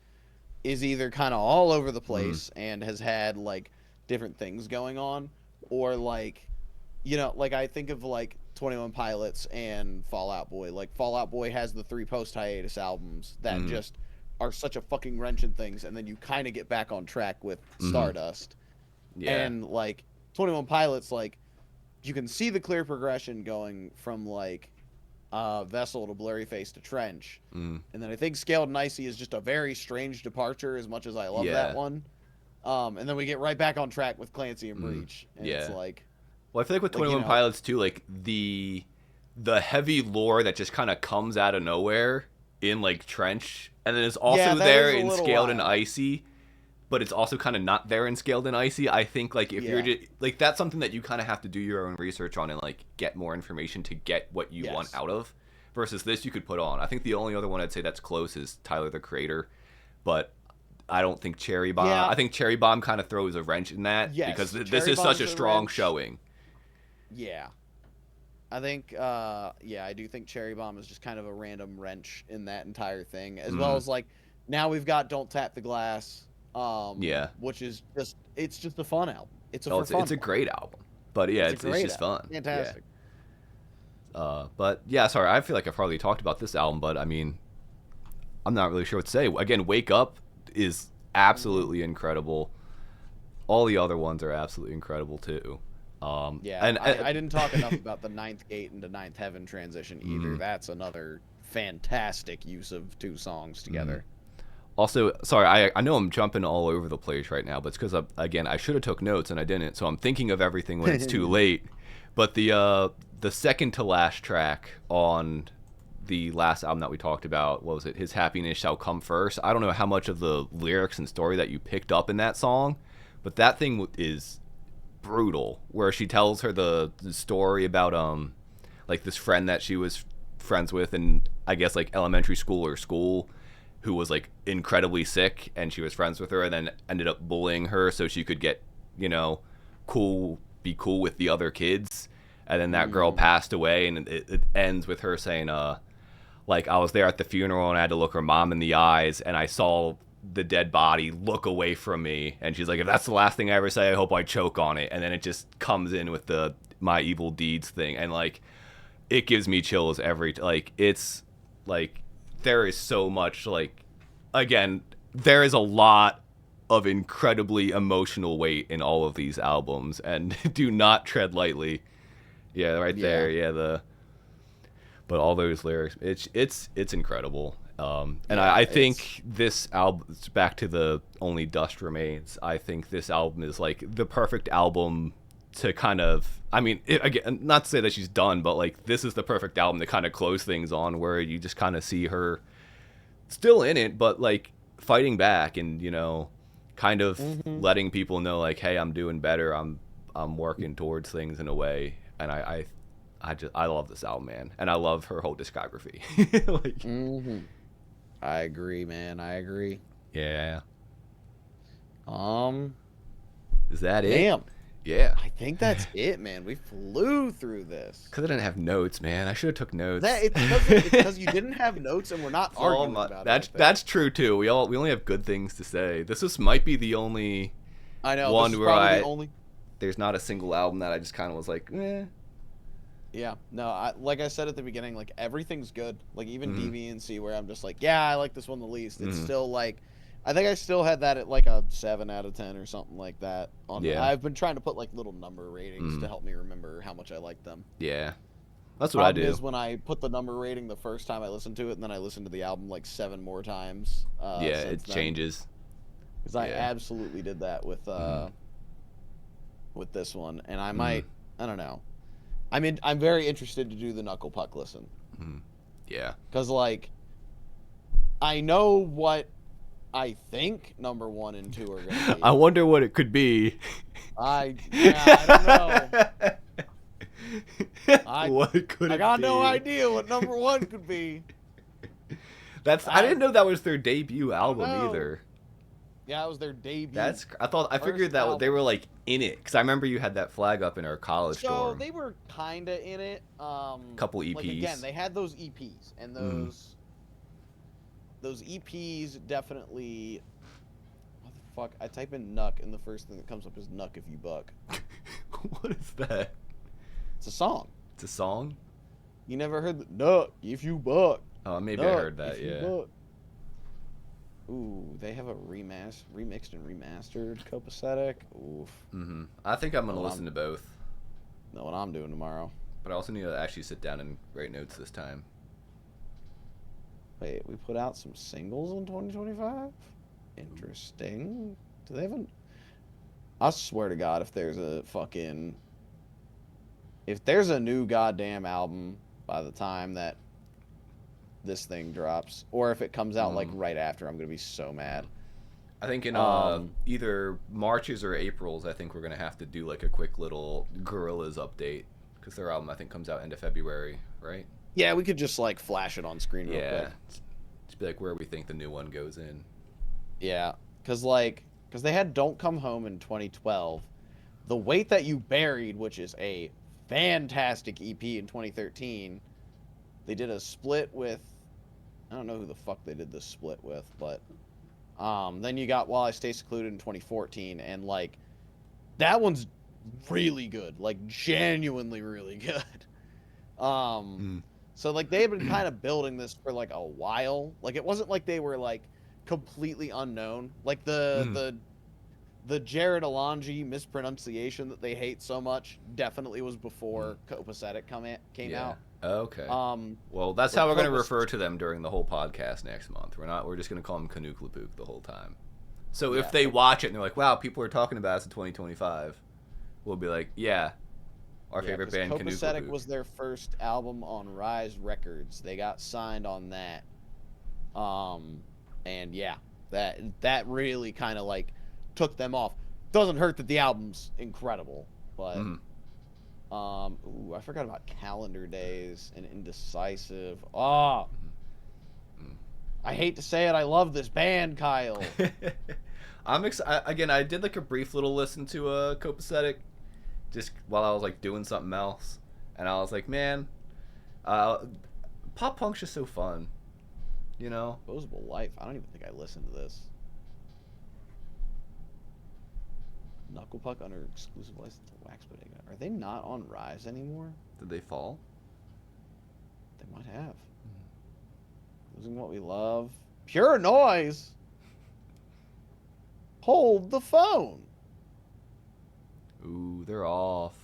[SPEAKER 2] is either kind of all over the
[SPEAKER 1] Mm-hmm.
[SPEAKER 2] place and has had like different things going on or like you know, like I think of like 21 Pilots and Fallout Boy. Like Fallout Boy has the three post hiatus albums that
[SPEAKER 1] Mm-hmm.
[SPEAKER 2] just are such a fucking wrench in things, and then you kind of get back on track with
[SPEAKER 1] Mm-hmm.
[SPEAKER 2] Stardust.
[SPEAKER 1] Yeah.
[SPEAKER 2] And like 21 Pilots, like you can see the clear progression going from like Vessel to Blurry Face to Trench.
[SPEAKER 1] Mm.
[SPEAKER 2] And then I think Scaled and Icy is just a very strange departure as much as I love that
[SPEAKER 1] Yeah.
[SPEAKER 2] one. And then we get right back on track with Clancy and
[SPEAKER 1] Mm.
[SPEAKER 2] Breach. And it's
[SPEAKER 1] Yeah.
[SPEAKER 2] like
[SPEAKER 1] Well, I feel like with Twenty
[SPEAKER 2] you
[SPEAKER 1] One
[SPEAKER 2] know,
[SPEAKER 1] Pilots too, like the heavy lore that just kind of comes out of nowhere in like Trench, and then it's
[SPEAKER 2] yeah,
[SPEAKER 1] also
[SPEAKER 2] that
[SPEAKER 1] there
[SPEAKER 2] is a
[SPEAKER 1] in
[SPEAKER 2] little
[SPEAKER 1] Scaled and
[SPEAKER 2] wild.
[SPEAKER 1] Icy, but it's also kind of not there in Scaled and Icy. I think like if you're
[SPEAKER 2] Yeah.
[SPEAKER 1] just like that's something that you kind of have to do your own research on and like get more information to get what you want
[SPEAKER 2] Yes.
[SPEAKER 1] out of. Versus this, you could put on. I think the only other one I'd say that's close is Tyler the Creator, but I don't think Cherry Bomb.
[SPEAKER 2] Yeah.
[SPEAKER 1] I think Cherry Bomb kind of throws a wrench in that because
[SPEAKER 2] Yes.
[SPEAKER 1] this
[SPEAKER 2] Cherry
[SPEAKER 1] is such
[SPEAKER 2] Bomb's
[SPEAKER 1] a
[SPEAKER 2] a
[SPEAKER 1] strong
[SPEAKER 2] wrench.
[SPEAKER 1] showing.
[SPEAKER 2] Yeah. I think yeah, I do think Cherry Bomb is just kind of a random wrench in that entire thing. As well
[SPEAKER 1] Mm,
[SPEAKER 2] as like now we've got Don't Tap the Glass,
[SPEAKER 1] yeah.
[SPEAKER 2] which is just it's just a fun album. It's a
[SPEAKER 1] Oh,
[SPEAKER 2] for fun
[SPEAKER 1] it's a
[SPEAKER 2] one.
[SPEAKER 1] great album. But yeah,
[SPEAKER 2] It's a
[SPEAKER 1] it's
[SPEAKER 2] great
[SPEAKER 1] just
[SPEAKER 2] album.
[SPEAKER 1] fun. Yeah.
[SPEAKER 2] Fantastic.
[SPEAKER 1] But yeah, sorry. I feel like I've probably talked about this album, but I mean, I'm not really sure what to say. Again, Wake Up is
[SPEAKER 2] Hmm.
[SPEAKER 1] absolutely incredible. All the other ones are absolutely incredible too.
[SPEAKER 2] Yeah,
[SPEAKER 1] And
[SPEAKER 2] I didn't talk enough about the Ninth Gate into Ninth Heaven transition either.
[SPEAKER 1] mm,
[SPEAKER 2] That's another fantastic use of two songs
[SPEAKER 1] mm.
[SPEAKER 2] together.
[SPEAKER 1] Also, sorry, I know I'm jumping all over the place right now, but it's because again I should have took notes and I didn't, so I'm thinking of everything when it's too late. But the second to last track on the last album that we talked about, what was it? His Happiness Shall Come First. I don't know how much of the lyrics and story that you picked up in that song, but that thing is brutal. Where she tells her the story about like this friend that she was friends with in I guess like elementary school or school, who was like incredibly sick, and she was friends with her and then ended up bullying her so she could get, you know, be cool with the other kids. And then that girl
[SPEAKER 2] Mm,
[SPEAKER 1] passed away, and it ends with her saying, like, I was there at the funeral and I had to look her mom in the eyes, and I saw the dead body look away from me. And she's like, if that's the last thing I ever say, I hope I choke on it. And then it just comes in with the my evil deeds thing. And like, it gives me chills like, it's like, there is so much, like, again, there is a lot of incredibly emotional weight in all of these albums, and do not tread lightly. Yeah, right
[SPEAKER 2] yeah.
[SPEAKER 1] there. Yeah, the But all those lyrics, it's incredible. And
[SPEAKER 2] Yeah,
[SPEAKER 1] I think this album, back to the Only Dust Remains, I think this album is like the perfect album to kind of, I mean, again, not to say that she's done, but like this is the perfect album to kind of close things on, where you just kind of see her still in it, but like fighting back and, you know, kind of
[SPEAKER 2] Mm-hmm.
[SPEAKER 1] letting people know like, hey, I'm doing better. I'm working towards things in a way. And I love this album, man. And I love her whole discography. Like,
[SPEAKER 2] Mm-hmm. I agree, man. I agree.
[SPEAKER 1] yeah.
[SPEAKER 2] Um,
[SPEAKER 1] Is that it?
[SPEAKER 2] damn.
[SPEAKER 1] Yeah.
[SPEAKER 2] I think that's it, man. We flew through this.
[SPEAKER 1] Because I didn't have notes, man. I should have took notes.
[SPEAKER 2] That it's because you didn't have notes, and we're not arguing about
[SPEAKER 1] that's true too. We only have good things to say. This might be the only
[SPEAKER 2] I know
[SPEAKER 1] one
[SPEAKER 2] this is
[SPEAKER 1] where
[SPEAKER 2] probably the only.
[SPEAKER 1] there's not a single album that I just kind of was like, eh.
[SPEAKER 2] Yeah, no, like I said at the beginning, like everything's good. Like even
[SPEAKER 1] Mhm.
[SPEAKER 2] DV&C, where I'm just like, yeah, I like this one the least. It's
[SPEAKER 1] Mhm.
[SPEAKER 2] still like, I think I still had that at like a 7 out of 10 or something like that.
[SPEAKER 1] Yeah.
[SPEAKER 2] I've been trying to put like little number ratings
[SPEAKER 1] Mhm.
[SPEAKER 2] to help me remember how much I like them.
[SPEAKER 1] Yeah. That's what I do.
[SPEAKER 2] Problem is when I put the number rating the first time I listened to it, and then I listened to the album like 7 more times.
[SPEAKER 1] Yeah, it changes.
[SPEAKER 2] Because I
[SPEAKER 1] Yeah.
[SPEAKER 2] absolutely did that with this one, and I might, I don't know. I'm very interested to do the Knuckle Puck listen.
[SPEAKER 1] Yeah.
[SPEAKER 2] Because, like, I know what I think number 1 and 2 are going to be.
[SPEAKER 1] I wonder what it could be.
[SPEAKER 2] I don't know.
[SPEAKER 1] What could it be?
[SPEAKER 2] I got no idea what number 1 could be.
[SPEAKER 1] I didn't know that was their debut album
[SPEAKER 2] know.
[SPEAKER 1] either.
[SPEAKER 2] Yeah, it was their debut.
[SPEAKER 1] I figured that
[SPEAKER 2] album.
[SPEAKER 1] they were like in it, because I remember you had that flag up in our college dorm.
[SPEAKER 2] So they were kind of in it.
[SPEAKER 1] Couple EPs.
[SPEAKER 2] Like, again, they had those EPs, and those EPs definitely. What the fuck? I type in Nuck, and the first thing that comes up is Nuck if you buck.
[SPEAKER 1] What is that?
[SPEAKER 2] It's a song.
[SPEAKER 1] It's a song?
[SPEAKER 2] You never heard the Nuck if you buck.
[SPEAKER 1] Oh, maybe
[SPEAKER 2] Nuck
[SPEAKER 1] I heard that.
[SPEAKER 2] if you
[SPEAKER 1] Yeah.
[SPEAKER 2] buck. Ooh, they have a remixed and remastered copacetic. Oof.
[SPEAKER 1] I think I'm gonna
[SPEAKER 2] Well,
[SPEAKER 1] listen to both,
[SPEAKER 2] Know what I'm doing tomorrow.
[SPEAKER 1] but I also need to actually sit down and write notes this time.
[SPEAKER 2] Wait, we put out some singles in 2025? Interesting. Do they have an... I swear to God, if there's a new goddamn album by the time that this thing drops, or if it comes out like right after, I'm gonna be so mad.
[SPEAKER 1] I think in either Marches or Aprils, I think we're gonna have to do like a quick little Gorillaz update, because their album I think comes out end of February, right?
[SPEAKER 2] Yeah, we could just like flash it on screen real quick.
[SPEAKER 1] Just be like where we think the new one goes in.
[SPEAKER 2] Yeah, because they had Don't Come Home in 2012, The Weight That You Buried, which is a fantastic EP in 2013. They did a split with, I don't know who the fuck they did this split with, but then you got While I Stay Secluded in 2014, and like that one's really good, like genuinely really good. So like they had been kind of building this for like a while. Like it wasn't like they were like completely unknown. Like the Jared Alonji mispronunciation that they hate so much definitely was before Copacetic came out.
[SPEAKER 1] Okay. Well, that's
[SPEAKER 2] but
[SPEAKER 1] how we're going to
[SPEAKER 2] Copus-
[SPEAKER 1] refer to them during the whole podcast next month. We're just going to call them Canuclepook the whole time. So if
[SPEAKER 2] Yeah.
[SPEAKER 1] they watch it and they're like, wow, people are talking about us in 2025, we'll be like, yeah, our favorite band,
[SPEAKER 2] Copacetic
[SPEAKER 1] Canuclepook.
[SPEAKER 2] was their first album on Rise Records. They got signed on that. And yeah, that really kind of like took them off. Doesn't hurt that the album's incredible, but ooh, I forgot about Calendar Days and Indecisive. I hate to say it, I love this band, Kyle.
[SPEAKER 1] I'm excited. Again, I did like a brief little listen to Copacetic just while I was like doing something else, and I was like, man, pop punk's just so fun, you know?
[SPEAKER 2] Opposable Life. I don't even think I listened to this. Knuckle Puck under exclusive license to Wax Bodega. Are they not on Rise anymore?
[SPEAKER 1] Did they fall?
[SPEAKER 2] They might have. Losing What We Love. Pure Noise. Hold the Phone.
[SPEAKER 1] Ooh, they're off.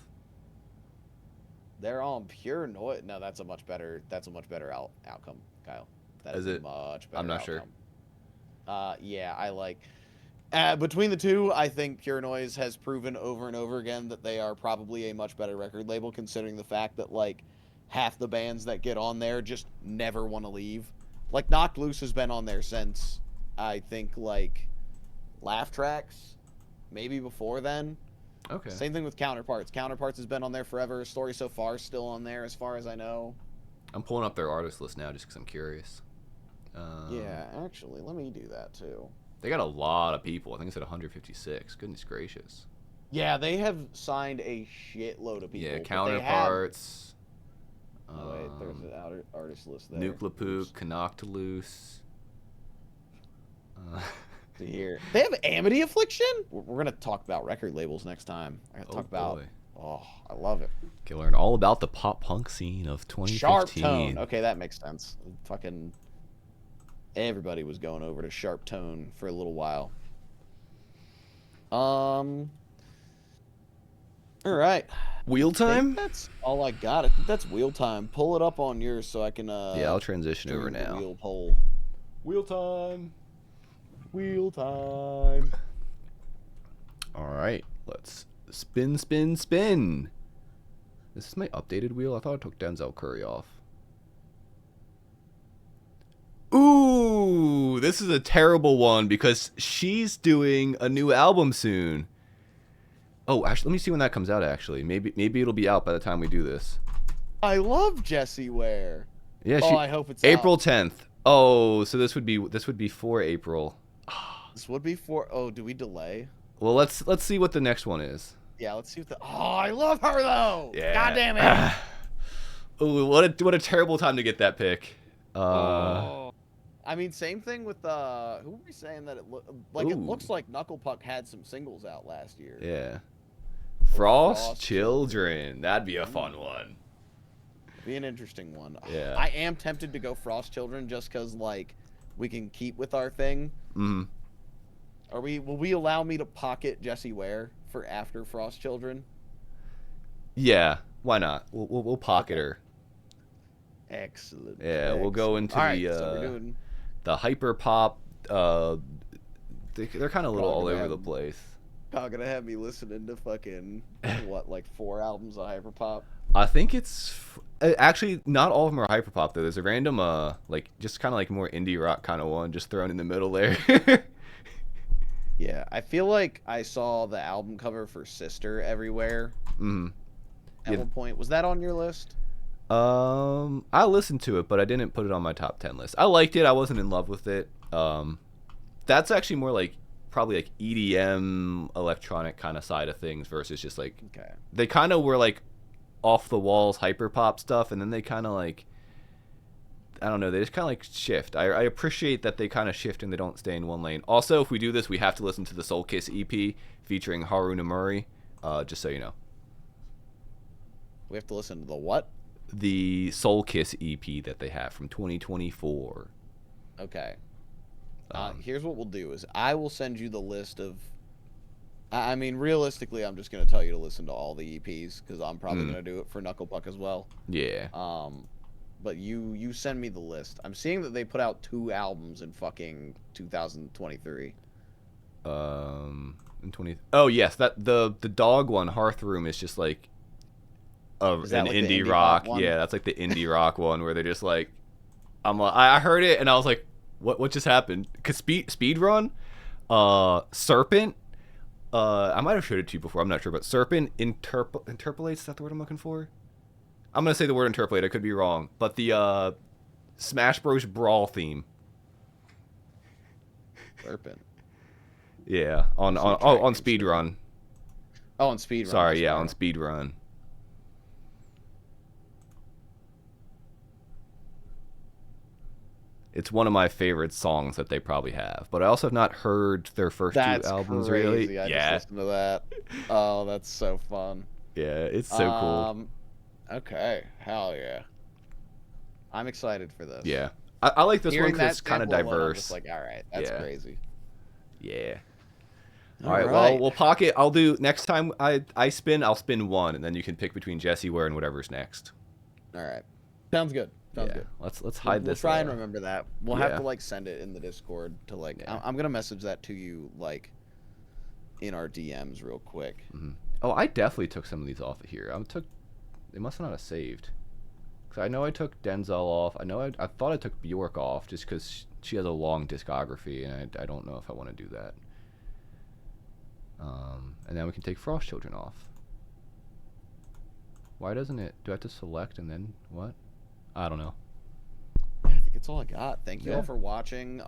[SPEAKER 2] They're on pure noise. No, that's a much better. That's a much better outcome, Kyle. That
[SPEAKER 1] Is
[SPEAKER 2] is a
[SPEAKER 1] it?
[SPEAKER 2] much better
[SPEAKER 1] I'm not
[SPEAKER 2] outcome.
[SPEAKER 1] sure.
[SPEAKER 2] Yeah, I like. Between the two, I think Pure Noise has proven over and over again that they are probably a much better record label, considering the fact that like half the bands that get on there just never want to leave. Like Knocked Loose has been on there since I think like Laugh Tracks, maybe before then.
[SPEAKER 1] Okay.
[SPEAKER 2] Same thing with Counterparts. Counterparts has been on there forever. Story So Far is still on there, as far as I know.
[SPEAKER 1] I'm pulling up their artist list now just because I'm curious.
[SPEAKER 2] Yeah, actually, let me do that too.
[SPEAKER 1] They got a lot of people. I think it's at 156. Goodness gracious.
[SPEAKER 2] Yeah, they have signed a shitload of people.
[SPEAKER 1] Yeah,
[SPEAKER 2] but
[SPEAKER 1] Counterparts.
[SPEAKER 2] Oh wait, there's an artist list there.
[SPEAKER 1] Nuclepook, Canoctaloose.
[SPEAKER 2] To hear they have Amity Affliction. We're gonna talk about record labels next time. I gotta talk about.
[SPEAKER 1] Boy.
[SPEAKER 2] Oh, I love it.
[SPEAKER 1] Okay, learn all about the pop punk scene of 2015.
[SPEAKER 2] Sharp Tone. Okay, that makes sense. Fucking everybody was going over to Sharp Tone for a little while. All right.
[SPEAKER 1] Wheel time?
[SPEAKER 2] That's all I got. I think that's wheel time. Pull it up on yours so I can.
[SPEAKER 1] Yeah, I'll transition over
[SPEAKER 2] do the
[SPEAKER 1] now.
[SPEAKER 2] Wheel poll.
[SPEAKER 1] Wheel time.
[SPEAKER 2] Wheel time.
[SPEAKER 1] All right, let's spin, spin, spin. This is my updated wheel. I thought I took Denzel Curry off. Ooh, this is a terrible one because she's doing a new album soon. Oh, actually, let me see when that comes out. Actually, maybe it'll be out by the time we do this.
[SPEAKER 2] I love Jessie Ware.
[SPEAKER 1] Yeah,
[SPEAKER 2] I hope it's
[SPEAKER 1] April
[SPEAKER 2] out.
[SPEAKER 1] 10th. Oh, so this would be for April.
[SPEAKER 2] This would be for. Oh, do we delay?
[SPEAKER 1] Well, let's see what the next one is.
[SPEAKER 2] Yeah, let's see what the. Oh, I love her though.
[SPEAKER 1] Yeah.
[SPEAKER 2] God damn it.
[SPEAKER 1] Oh, what a terrible time to get that pick.
[SPEAKER 2] Oh. I mean, same thing with who were we saying that it
[SPEAKER 1] Ooh.
[SPEAKER 2] looks like Knuckle Puck had some singles out last year.
[SPEAKER 1] Yeah. Frost Children. That'd be a fun one.
[SPEAKER 2] Be an interesting one.
[SPEAKER 1] Yeah.
[SPEAKER 2] I am tempted to go Frost Children just because like we can keep with our thing.
[SPEAKER 1] Mm-hmm.
[SPEAKER 2] Will we allow me to pocket Jessie Ware for after Frost Children?
[SPEAKER 1] Yeah, why not? We'll pocket her.
[SPEAKER 2] Excellent.
[SPEAKER 1] Yeah, we'll go into
[SPEAKER 2] so we're doing...
[SPEAKER 1] the hyper pop. They're kind of a little all over the place.
[SPEAKER 2] Y'all gonna have me listening to fucking what, like 4 albums of hyperpop?
[SPEAKER 1] I think it's actually not all of them are hyperpop though. There's a random like just kind of like more indie rock kind of one just thrown in the middle there.
[SPEAKER 2] Yeah, I feel like I saw the album cover for Sister everywhere.
[SPEAKER 1] Mm-hmm.
[SPEAKER 2] At one point, was that on your list?
[SPEAKER 1] I listened to it, but I didn't put it on my top 10 list. I liked it. I wasn't in love with it. That's actually more like probably like EDM electronic kind of side of things versus just like they kind of were like off the walls hyper pop stuff, and then they kind of like I don't know, they just kind of like shift. I appreciate that they kind of shift and they don't stay in one lane. Also, if we do this, we have to listen to the Soul Kiss EP featuring Haruna Murray. Just so you know,
[SPEAKER 2] we have to listen to the what?
[SPEAKER 1] The Soul Kiss EP that they have from 2024.
[SPEAKER 2] Okay. Here's what we'll do is I will send you the list of. I mean, realistically, I'm just gonna tell you to listen to all the EPs because I'm probably gonna do it for Knuckle Puck as well.
[SPEAKER 1] Yeah.
[SPEAKER 2] But you send me the list. I'm seeing that they put out 2 albums in fucking 2023.
[SPEAKER 1] In 20. Oh yes, that the dog one, Hearth Room, is just like an
[SPEAKER 2] like
[SPEAKER 1] indie rock. Yeah, that's like the indie rock one where they're just like, I heard it and I was like, what just happened? Cause speed run, Serpent. I might have showed it to you before. I'm not sure, but Serpent interpolates. Is that the word I'm looking for? I'm gonna say the word interpolate. I could be wrong, but the Smash Bros. Brawl theme.
[SPEAKER 2] Serpent.
[SPEAKER 1] Yeah, on speedrun.
[SPEAKER 2] Oh, on speedrun.
[SPEAKER 1] Sorry, yeah, on speedrun. It's one of my favorite songs that they probably have, but I also have not heard their first 2 albums
[SPEAKER 2] crazy.
[SPEAKER 1] really.
[SPEAKER 2] I just listened to that. Oh, that's so fun.
[SPEAKER 1] Yeah, it's so cool.
[SPEAKER 2] Okay, hell yeah. I'm excited for this.
[SPEAKER 1] Yeah, I like this
[SPEAKER 2] Hearing
[SPEAKER 1] one because it's kind of diverse.
[SPEAKER 2] I'm just like, all right, that's crazy.
[SPEAKER 1] Yeah. All right, well, we'll pocket. I'll do next time I spin. I'll spin one, and then you can pick between Jesse Ware and whatever's next.
[SPEAKER 2] All right. Sounds good. Sounds good.
[SPEAKER 1] Let's hide this.
[SPEAKER 2] We'll try and remember that. We'll have to like send it in the Discord to like. Yeah. I'm gonna message that to you like in our DMs real quick.
[SPEAKER 1] Mm-hmm. Oh, I definitely took some of these off of here. They must not have saved. Cause I know I took Denzel off. I thought I took Bjork off just because she has a long discography, and I don't know if I want to do that. And then we can take Frost Children off. Why doesn't it? Do I have to select and then what? I don't know.
[SPEAKER 2] Yeah, I think it's all I got. Thank you all for watching.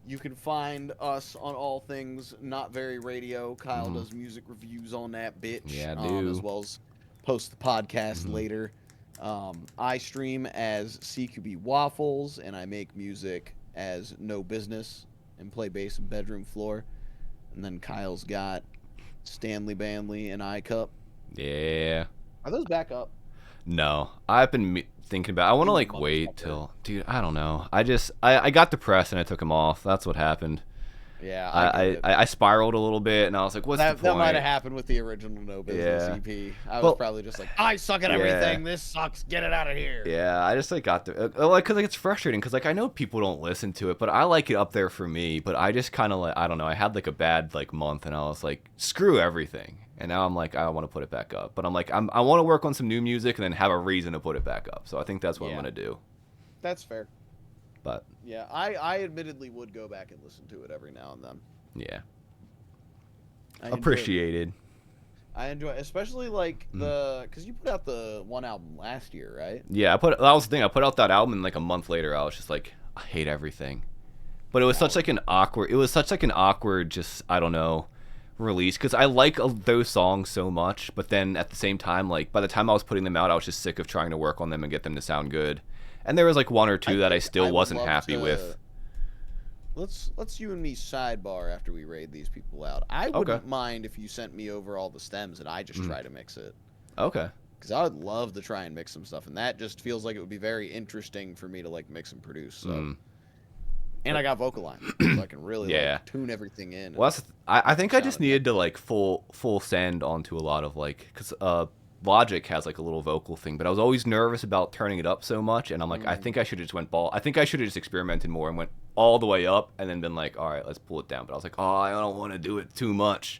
[SPEAKER 2] You can find us on all things Not Very Radio. Kyle does music reviews on that bitch.
[SPEAKER 1] Yeah, I do.
[SPEAKER 2] As well as post the podcast later. I stream as CQB Waffles, and I make music as No Business and play bass and Bedroom Floor. And then Kyle's got Stanley Banley and iCup.
[SPEAKER 1] Yeah.
[SPEAKER 2] Are those back up?
[SPEAKER 1] No. I've been thinking about I want to like wait till... Dude, I don't know. I got depressed and I them off. That's what happened.
[SPEAKER 2] Yeah.
[SPEAKER 1] I spiraled a little bit and I was like, what's the point?
[SPEAKER 2] That might have happened with the original No Business EP. I was probably just like, I suck at everything. This sucks. Get it out of here.
[SPEAKER 1] Yeah, I just like got the... Like, because like, it's frustrating because like I know people don't listen to it, but I like it up there for me. But I just kind of like, I don't know. I had like a bad like month and I was like, screw everything. And now I'm like, I want to put it back up. But I'm like, I want to work on some new music and then have a reason to put it back up. So I think that's what I'm going to do.
[SPEAKER 2] That's fair.
[SPEAKER 1] But
[SPEAKER 2] yeah, I admittedly would go back and listen to it every now and then.
[SPEAKER 1] Yeah. Appreciated.
[SPEAKER 2] I enjoy it, especially like because you put out the one album last year, right?
[SPEAKER 1] Yeah, that was the thing. I put out that album and like a month later I was just like, I hate everything. But it was such like an awkward just, I don't know, release because I like those songs so much, but then at the same time, like by the time I was putting them out, I was just sick of trying to work on them and get them to sound good. And there was like one or two that I still wasn't happy with.
[SPEAKER 2] Let's you and me sidebar after we raid these people out. I wouldn't mind if you sent me over all the stems and I just try to mix it. Okay. Because I would love to try and mix some stuff, and that just feels like it would be very interesting for me to like mix and produce. So. And I got vocal line, so I can really like, tune everything in.
[SPEAKER 1] Well, I think I just needed to like full send onto a lot of like, because Logic has like a little vocal thing, but I was always nervous about turning it up so much, and I'm like, I think I should have just went I think I should have just experimented more and went all the way up, and then been like, all right, let's pull it down. But I was like, oh, I don't want to do it too much.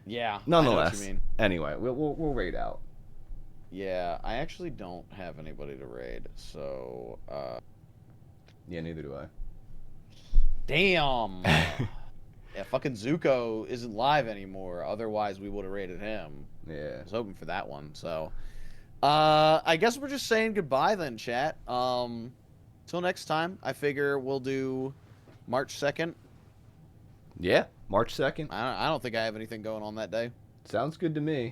[SPEAKER 1] Yeah. Nonetheless. I know what you mean. Anyway, we'll raid out.
[SPEAKER 2] Yeah, I actually don't have anybody to raid, so.
[SPEAKER 1] Yeah, neither do I.
[SPEAKER 2] Damn. Yeah, fucking Zuko isn't live anymore. Otherwise, we would have rated him. Yeah. I was hoping for that one. So, I guess we're just saying goodbye then, chat. Till next time, I figure we'll do March 2nd.
[SPEAKER 1] Yeah, March 2nd.
[SPEAKER 2] I don't think I have anything going on that day.
[SPEAKER 1] Sounds good to me.